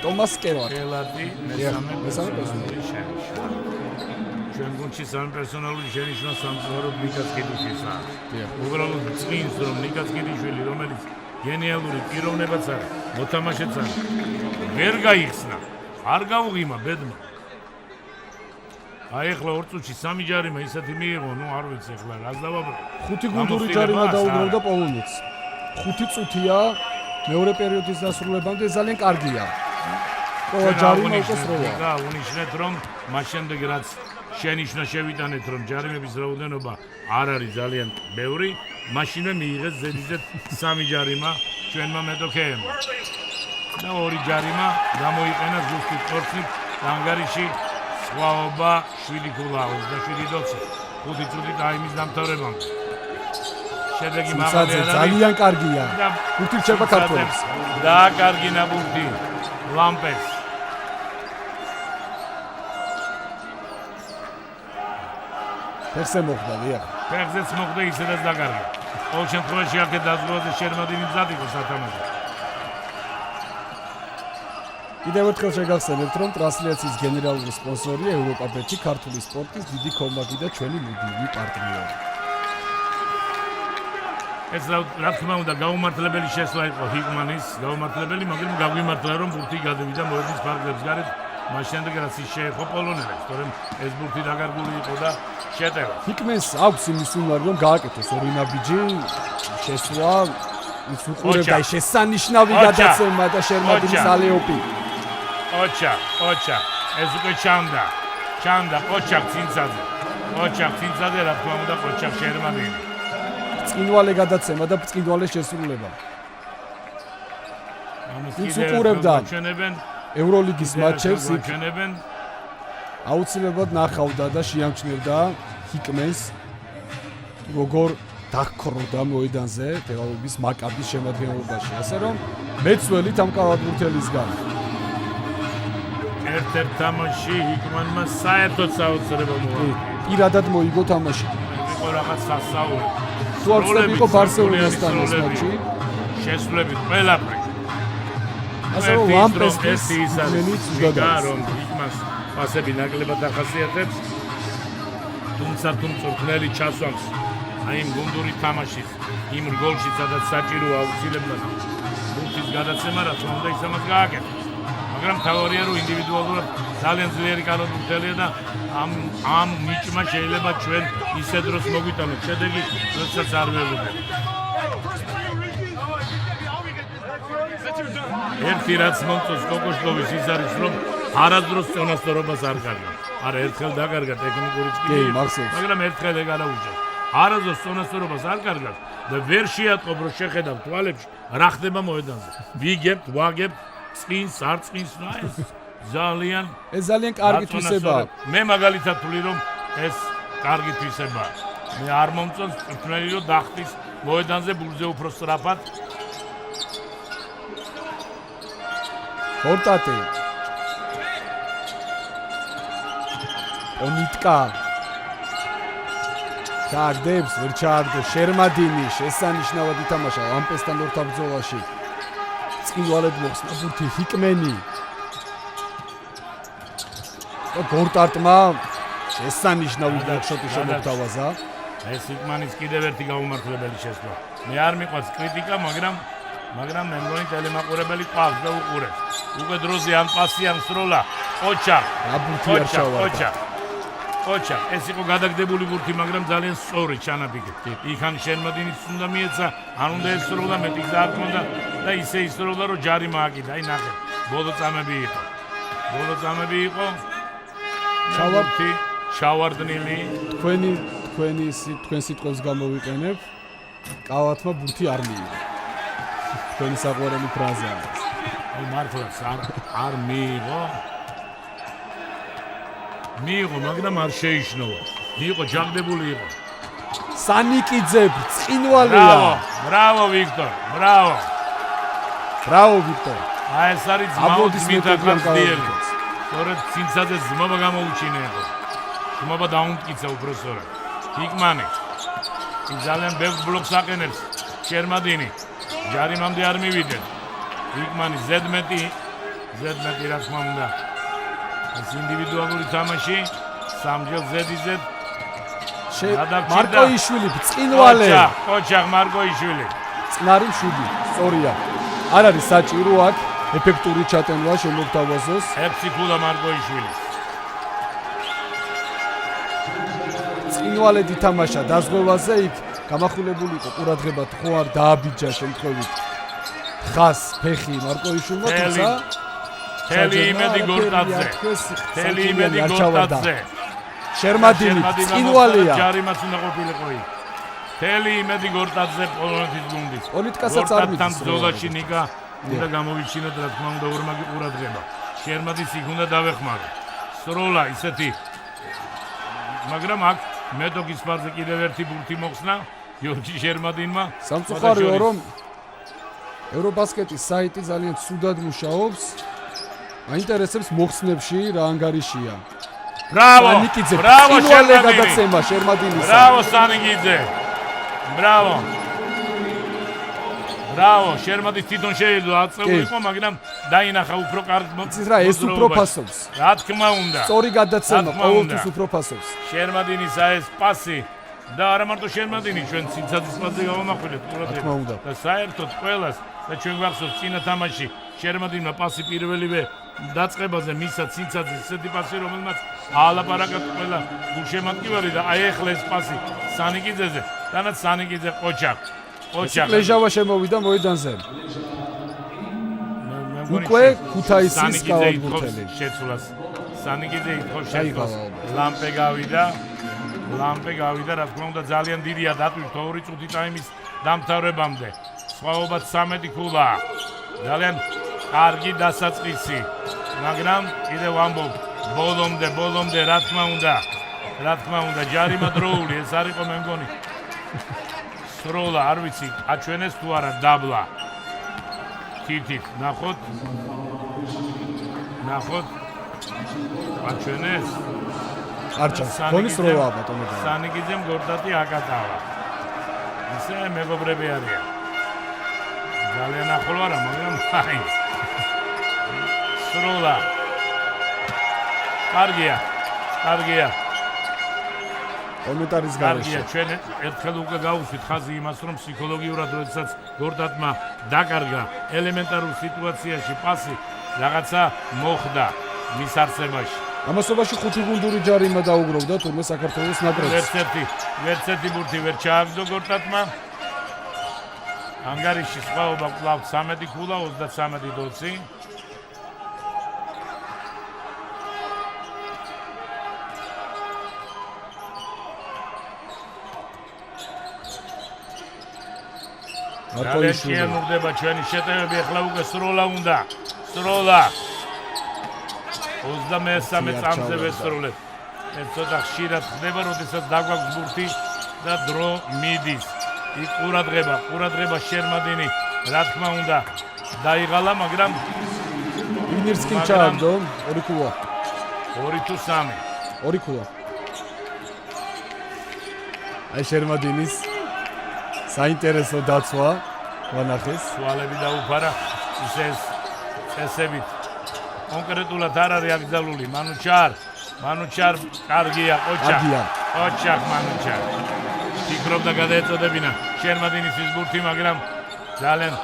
ტომას კევატი. მესამე პერსონალური შენიშვნა. ჩვენ გუნდში სამი პერსონალური შენიშვნა სამწუხაროდ ნიკას კედიშვილისა. უბრალოდ წინს რომ ნიკას კედიშვილი რომელიც გენიალური პიროვნებაც არის, მოთამაშეც არის. ვერ გაიხსნა. არ გაუღიმა ბედმა. აი ახლა 2 წუთში 3 ჯარიმა ისეთი მიიღო, ნუ არ ვიცი ახლა რას დავაბრუნო. 5 გუნდური ჯარიმა დაუბრალდა პოლონეთს. 5 წუთია მეორე პერიოდის დასრულებამდე ძალიან კარგია. ყველა ჯარიმა უკვე სროლა. და უნიშნეთ რომ მას შემდეგ რაც შენიშნა შევიტანეთ რომ ჯარიმების რაოდენობა არ არის ძალიან ბევრი, მაშინვე მიიღეს ზედიზედ 3 ჯარიმა ჩვენმა მეტოქეებმა. და 2 ჯარიმა გამოიყენა ზუსტი კორცით ანგარიში სხვაობა 7 ქულა 27-20 5 წუთი ტაიმის დამთავრებამდე. შედეგი მაღალი არის. ძალიან კარგია. ბურთი რჩება ქართველებს. დააკარგინა ბურთი ლამპეს. ფეხზე მოხდა, დიახ. ფეხზეც მოხდა ისედაც დაკარგა. ყოველ შემთხვევაში აქეთ დაზღვევაზე შერმადინი მზად იყო სათამაშო. კიდევ ერთხელ შეგახსენებთ, რომ ტრანსლაციის გენერალური სპონსორია ევროპა-ბეტი, ქართული სპორტის დიდი კომბატი და ჩვენი მუდმივი პარტნიორი. ეს რა თქმა უნდა გაუმართლებელი შესვლა იყო ჰიკმანის, გაუმართლებელი, მაგრამ გაგვიმართლა რომ ბურთი გადავიდა მოედნის ფარგლებს გარეთ, მას შემდეგ რაც ის შეეხო პოლონელებს, თორემ ეს ბურთი დაკარგული იყო და შეტევა. ჰიკმენს აქვს იმის უნარი რომ გააკეთოს ორი ნაბიჯი, შესვლა, ის უყურებდა შესანიშნავი გადაცემა და შერმადინის ალეოპი. ოჩა, ეს უკვე ჩანდა, ოჩაკ წინცაზე, რა თქმა უნდა, ოჩაკ შერმადინი. წინვალე გადაცემა და წინვალე შესრულება. ის უყურებდა ევროლიგის მაჩებს, აუცილებლად ნახავდა და შეამჩნევდა ჰიკმენს როგორ დაქროდა მოედანზე თელავების მაკაბის შემადგენლობაში, ასე რომ მეცველი ამ კალათბურთელისგან. ერთ-ერთ თამაში ჰიკმანმა საერთოდ საოცრება მოახდინა. პირადად მოიგო თამაში. იყო რაღაც სასაული. თუ არ ვწდები იყო ბარსელონასთან ეს მატჩი. შესრულებით ყველაფერი. ასე რომ ლამპესის მენიც უდადაა. რომ ჰიკმანს პასები ნაკლებად ახასიათებს. თუმცა თუ მწვრთნელი ჩასვამს აი იმ გუნდური თამაშის იმ რგოლში, სადაც საჭიროა აუცილებლად ბურთის გადაცემა, რა თქმა უნდა ის ამას გააკეთებს. მაგრამ თავარია რომ ინდივიდუალურად ძალიან ძლიერი კალათბურთელია და ამ ნიჭმა შეიძლება ჩვენ ისე დროს მოგვიტანოთ შედეგი, როდესაც არ ველოდებით. ერთი რაც მომწონს კოკოშკოვის ის არის რომ არასდროს წონასწორობას არ კარგავს. არა ერთხელ დაკარგა ტექნიკური წკილი, მაგრამ ერთხელ ეგ არა უჭერს. არასდროს წონასწორობას არ კარგავს და ვერ შეატყობ რომ შეხედავ თვალებში რა ხდება მოედანზე. ვიგებთ, ვაგებთ, წინს, არ წინს, რა ეს ძალიან ეს ძალიან კარგი თვისებაა. მე მაგალითად ვთვლი რომ ეს კარგი თვისებაა. მე არ მომწონს მწვრთნელი რომ დახტის მოედანზე ბურზე უფრო სწრაფად. გორტატი. ონიტკა. ჩააგდებს, ვერ ჩააგდებს. შერმადინი შესანიშნავად ითამაშა ლამპესთან ორთა ბრძოლაში. წინვალედ მოხსნა ბურთი ჰიკმენი. გორტარტმა შესანიშნავი დაგშოტი შემოთავაზა. ეს ჰიკმანის კიდევ ერთი გაუმართლებელი შესვლა. მე არ მიყვარს კრიტიკა, მაგრამ მე მგონი ტელემაყურებელი ყავს და უყურებს. უკვე დროზე ამ პასი ამ სროლა. ოჩა. ოჩა, ეს იყო გადაგდებული ბურთი, მაგრამ ძალიან სწორი ჩანაფიქრე. იქან შერმადინიც უნდა მიეცა, არ უნდა ესროლა, მეტი გზა არ ჰქონდა და ისე ისროლა, რომ ჯარი მააკიდა. აი ნახეთ, ბოლო წამები იყო. ჩავარდი, ჩავარდნილი. თქვენ სიტყვებს გამოვიყენებ. კავათმა ბურთი არ მიიღო. თქვენი საყვარელი ფრაზაა. აი მართლაც არ მიიღო. მიიღო, მაგრამ არ შეიშნოვა. იყო ჯაგდებული იყო. სანიკიძე წინვალია. ბრავო ვიქტორ. აი ეს არის ძმაუდის მითაქარდიელი. სწორედ ცინცაძე ძმობა გამოუჩინეა. ძმობა დაუმტკიცა უფრო სწორად. ჰიკმანი. ის ძალიან ბევრ ბლოკს აყენებს. შერმადინი. ჯარიმამდე არ მივიდნენ. ჰიკმანი ზედმეტი რა თქმა უნდა. ეს ინდივიდუალური თამაში სამჯერ ზედიზედ მარკოიშვილი წინვალე. ოჩახ მარკოიშვილი. წნარი მშვიდი, სწორია. არ არის საჭირო აქ ეფექტური ჩატენვა შემოგთავაზოს. 6 ქულა მარკოიშვილის. წინვალედ ითამაშა დაზღვევაზე, იქ გამახვილებული იყო ყურადღება ხო არ დააბიჯა შემთხვევით. ხას ფეხი მარკოიშვილმა თუმცა თელი იმედი გორტაძე. შერმადინი წინვალია. ჯარიმაც უნდა ყოფილიყო იქ. თელი იმედი გორტაძე პოლონეთის გუნდის. პოლიტიკასაც არ მიდის. ბრძოლაში ნიკა უნდა გამოვიჩინოთ რა თქმა უნდა ორმაგი ყურადღება. შერმადის იქ უნდა დავეხმარო. სროლა ისეთი. მაგრამ აქ მეტოქის ფარზე კიდევ ერთი ბურთი მოხსნა გიორგი შერმადინმა. სამწუხაროა რომ ევრობასკეტის საიტი ძალიან ცუდად მუშაობს. აინტერესებს მოხსნებში რა ანგარიშია. ბრავო შერმადინი. გადაცემა შერმადინისა. ბრავო სანიგიძე. ბრავო შერმადის თვითონ შეიძლება აწეულიყო, მაგრამ დაინახა უფრო კარგ მოწის რა ეს უფრო ფასობს. რა თქმა უნდა. სწორი გადაცემა ყოველთვის უფრო ფასობს. შერმადინის ეს პასი და არა მარტო შერმადინი, ჩვენ ცინცაძის პასზე გავამახვილეთ ყურადღება. და საერთოდ ყველას და ჩვენ გვახსოვს წინა თამაში შერმადინმა პასი პირველივე დაწყებაზე მისცა ცინცაძეს ესეთი პასი, რომელმაც ალაპარაკად ყველა გულშემატკივარი და აი ახლა ეს პასი სანიკიძეზე, თანაც სანიკიძე ოჩახ. ლეჟავა შემოვიდა მოედანზე. უკვე ქუთაისის გაუგურთელი შეცვლას. სანიკიძე ითხოვს შეცვლას. ლამპე გავიდა, რა თქმა უნდა ძალიან დიდია დატვირთვა 2 წუთი ტაიმის დამთავრებამდე. სხვაობაც 13 ქულა. ძალიან კარგი დასაწყისი. მაგრამ კიდევ ვამბობ, ბოლომდე რა თქმა უნდა ჯარიმა დროული ეს არ იყო მე მგონი. სროლა არ ვიცი, აჩვენეს თუ არა დაბლა. თითით, ნახოთ. აჩვენეს. არჩას, გოლის სროლაა ბატონო. სანიგიძემ გორდატი აკატავა. ისე მეგობრები არიან. ძალიან ახლო არა, მაგრამ მაინც. სროლა. კარგია. კომენტარის გარეშე. ჩვენ ერთხელ უკვე გავუსვით ხაზი იმას, რომ ფსიქოლოგიურად როდესაც გორდატმა დაკარგა ელემენტარულ სიტუაციაში პასი, რაღაცა მოხდა მის არსებაში. ამასობაში 5 გუნდური ჯარიმა დაუგროვდა თურმე საქართველოს ნაკრებს. ვერცერთი ბურთი ვერ ჩააგდო გორდატმა. ანგარიში სხვაობა კვლავ 13 ქულა 33 დოცი. მარკოიშვილი. შეამურდება ჩვენი შეტევები, ახლა უკვე სროლა უნდა. სროლა. 23 წამზე ვესრულებ. ეს ცოტა ხშირად ხდება, როდესაც დაგვაქვს ბურთი და დრო მიდის. იქ ყურადღება შერმადინი, რა თქმა უნდა, დაიღალა, მაგრამ იგნირსკიმ ჩააგდო, 2 ქულა. 2 თუ 3. 2 ქულა. აი შერმადინის საინტერესო დაცვა ვანახეს. სვალები დაუფარა ისე წესებით. კონკრეტულად არ არის აკრძალული. მანუჩარ კარგია, ოჩახ მანუჩარ. ფიქრობდა გადაეწოდებინა შერმადინის ის ბურთი, მაგრამ ძალიან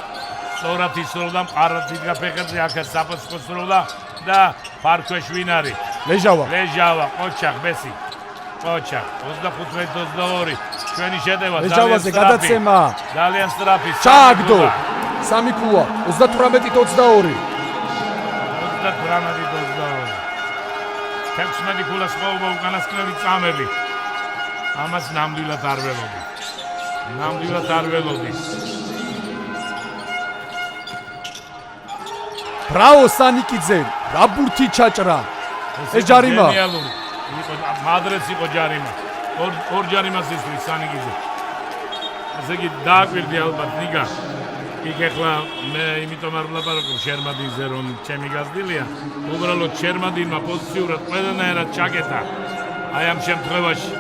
სწორად ისროლდა, მყარად იდგა ფეხებზე, აქაც საფასხო სროლა და ფარქვეშ ვინ არის? ლეჟავა, ოჩახ, ბესი. ოჩახ, 25-22. ჩვენი შეტევა ლეჟავაზე გადაცემა. ძალიან სწრაფი. ჩააგდო. 3 ქულა, 38-22. 38-22. 16 ქულას ხოვობა უკანასკნელი წამები. ამას ნამდვილად არ ველოდი. ბრავო სანიკიძე, რა ბურთი ჩაჭრა. ეს ჯარიმა. მადრეც იყო ჯარიმა. ორ ჯარიმას ისვრის სანიკიძე. ესე იგი დააკვირდი ალბათ ნიგა. იქ ახლა მე იმიტომ არ ვლაპარაკობ შერმადინზე, რომ ჩემი გაზრდილია. უბრალოდ შერმადინმა პოზიციურად ყველანაირად ჩაკეტა. აი ამ შემთხვევაში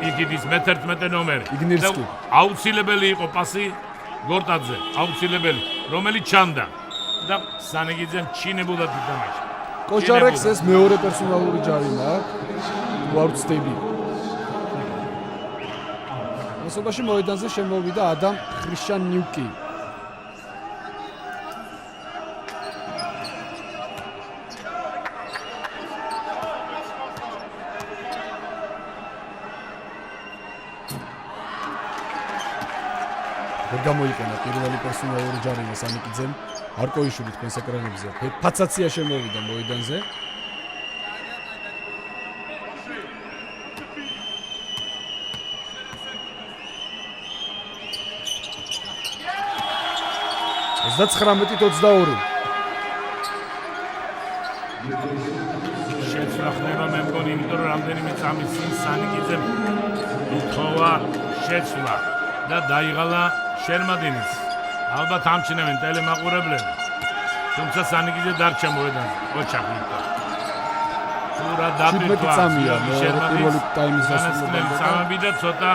იქიდის მე-11 ნომერი. იგნირსკი. აუცილებელი იყო პასი გორტაძე, აუცილებელი, რომელიც ჩანდა და სანიკიძემ ჩინებულად ითამაშა. კოჯარეკს ეს მეორე პერსონალური ჯარიმა აქვს. ვარ ვწდები. ასობაში მოედანზე შემოვიდა ადამ ხრიშანიუკი. გამოიყენა პირველი პერსონალური ჯარიმა სანიკიძემ. მარკოიშვილი თქვენს ეკრანებზე. ფაცაცია შემოვიდა მოედანზე. ეს 19-22. შეცვლა ხდება მე მგონი, იმიტომ რომ რამდენიმე წამის წინ სანიკიძემ უთხოვა შეცვლა და დაიღალა შერმადინის. ალბათ ამჩნევენ ტელემაყურებლები. თუმცა სანიკიძე დარჩა მოედანზე. ოჩახი. პურა დაბირთვა. წამია პირველი ტაიმის დასრულებული წამები და ცოტა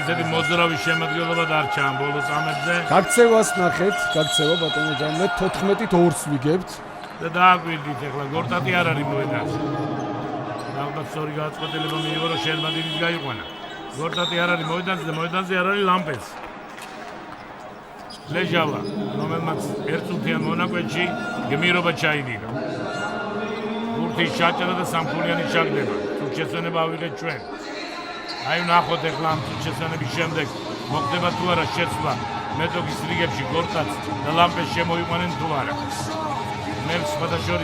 ისეთი მოძრავი შემადგენლობა დარჩა ამ ბოლო წამებზე. გაქცევას ნახეთ, გაქცევა ბატონო ჯამლე 14-2-ს ვიგებთ. და დააკვირდით ახლა გორტატი არ არის მოედანზე. ალბათ სწორი გადაწყვეტილება მიიღო, რომ შერმადინის გაიყვანა. გორტატი არ არის მოედანზე და მოედანზე არ არის ლამპეს. ლეჟავა, რომელმაც ერთწუთიან მონაკვეთში გმირობა ჩაიდირა. ბურთი ჩაჭრა და სამქულიანი ჩაგდება. თურქესონება ავიღეთ ჩვენ. აი ნახოთ ახლა ამ თურქესონების შემდეგ მოხდება თუ არა შეცვლა მეტოქის რიგებში გორტაც და ლამპეს შემოიყვანენ თუ არა. მე სხვადასხვა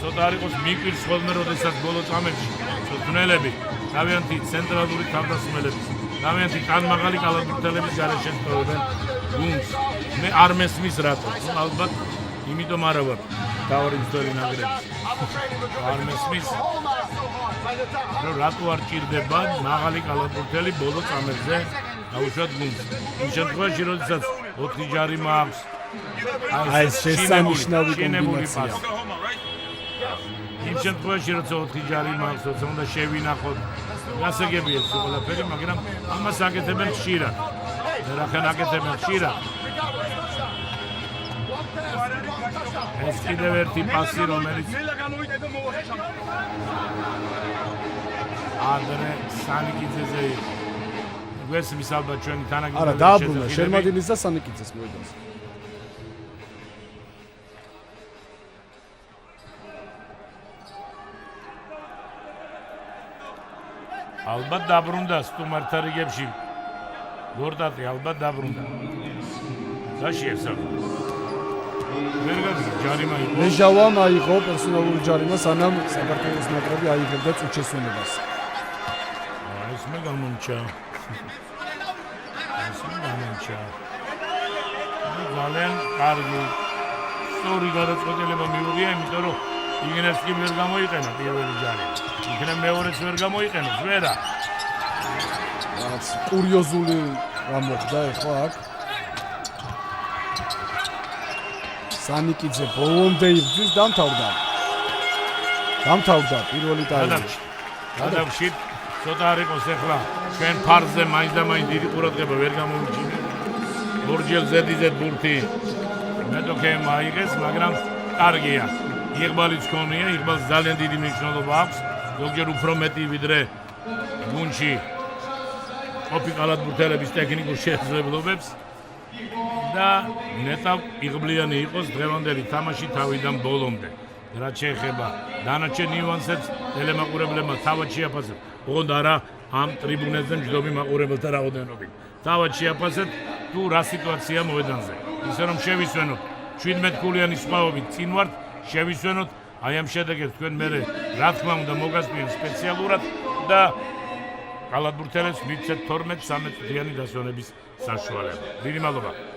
ცოტა არ იყოს მიკვირს ხოლმე, როდესაც ბოლო წამებში მწვრთნელები, თავიანთი ცენტრალური თავდასხმელების, თავიანთი კანმაღალი კალათბურთელების გარეშე სწორებენ გუნდს. მე არ მესმის რატო? ალბათ იმიტომ არა ვარ თავი მცდელი ნაკრების. არ მესმის რომ რატო არ ჭირდება მაღალი კალათბურთელი ბოლო წამებზე დაუშვათ გუნდს. იმ შემთხვევაში, როდესაც 4 ჯარიმა აქვს, აი ეს შესანიშნავი კომბინაცია. იმ შემთხვევაში, როცა 4 ჯარიმა აქვს, როცა უნდა შევინახოთ, გასაგებია ეს ყველაფერი, მაგრამ ამას აკეთებენ ხშირად. რახან აკეთებენ ხშირად. ეს კიდევ ერთი პასი, რომელიც ადრე სანიკიძეზე იყო. გვესმის ალბათ ჩვენი თანაგებები. არა, დააბრუნა შერმადინის და სანიკიძეს მოედანზე. ალბათ დაბრუნდა სტუმართა რიგებში. გორტატი ალბათ დაბრუნდა. გაშიესა. ვერ გადის ჯარიმა იყო. ლეჟავამ აიღო პერსონალური ჯარიმა, სანამ საქართველოს ნაკრები აიღებდა წუჩესონებას. ეს მე გამომჩა. გამენჩა. ძალიან კარგი. სწორი გადაწყვეტილება მიუღია, იმიტომ რომ იგნევსკი ვერ გამოიყენა პირველი ჯარი. იქნებ მეორეც ვერ გამოიყენოს, ვერა. რაც კურიოზული რამ მოხდა ეხლა აქ. სანიკიძე ბოლომდე იბრძვის დამთავრდა პირველი ტაიმი. გადავში ცოტა არ იყოს ეხლა ჩვენ ფარზე მაინც და მაინც დიდი ყურადღება ვერ გამომიჩინე. ორჯერ ზედიზედ ბურთი მეტოქემ აიღეს, მაგრამ კარგია. იღბალიც ქონია, იღბალს ძალიან დიდი მნიშვნელობა აქვს. ზოგჯერ უფრო მეტი ვიდრე გუნდში ყოფი კალათბურთელების ტექნიკურ შესაძლებლობებს და ნეტავ იღბლიანი იყოს დღევანდელი თამაში თავიდან ბოლომდე. რაც შეეხება დანარჩენ ნიუანსებს, ტელემაყურებლებმა თავად შეაფასეთ. ოღონდ არა ამ ტრიბუნებზე მჯდომი მაყურებელთა რაოდენობით. თავად შეაფასეთ თუ რა სიტუაცია მოედანზე. ისე რომ შევისვენოთ 17 ქულიანი სხვაობით წინ ვართ, შევისვენოთ აი ამ შედეგებს თქვენ მერე რა თქმა უნდა მოგასწრიან სპეციალურად და კალათბურთელებს მიცეთ 12-13 წუთიანი დასვენების საშუალება. დიდი მადლობა.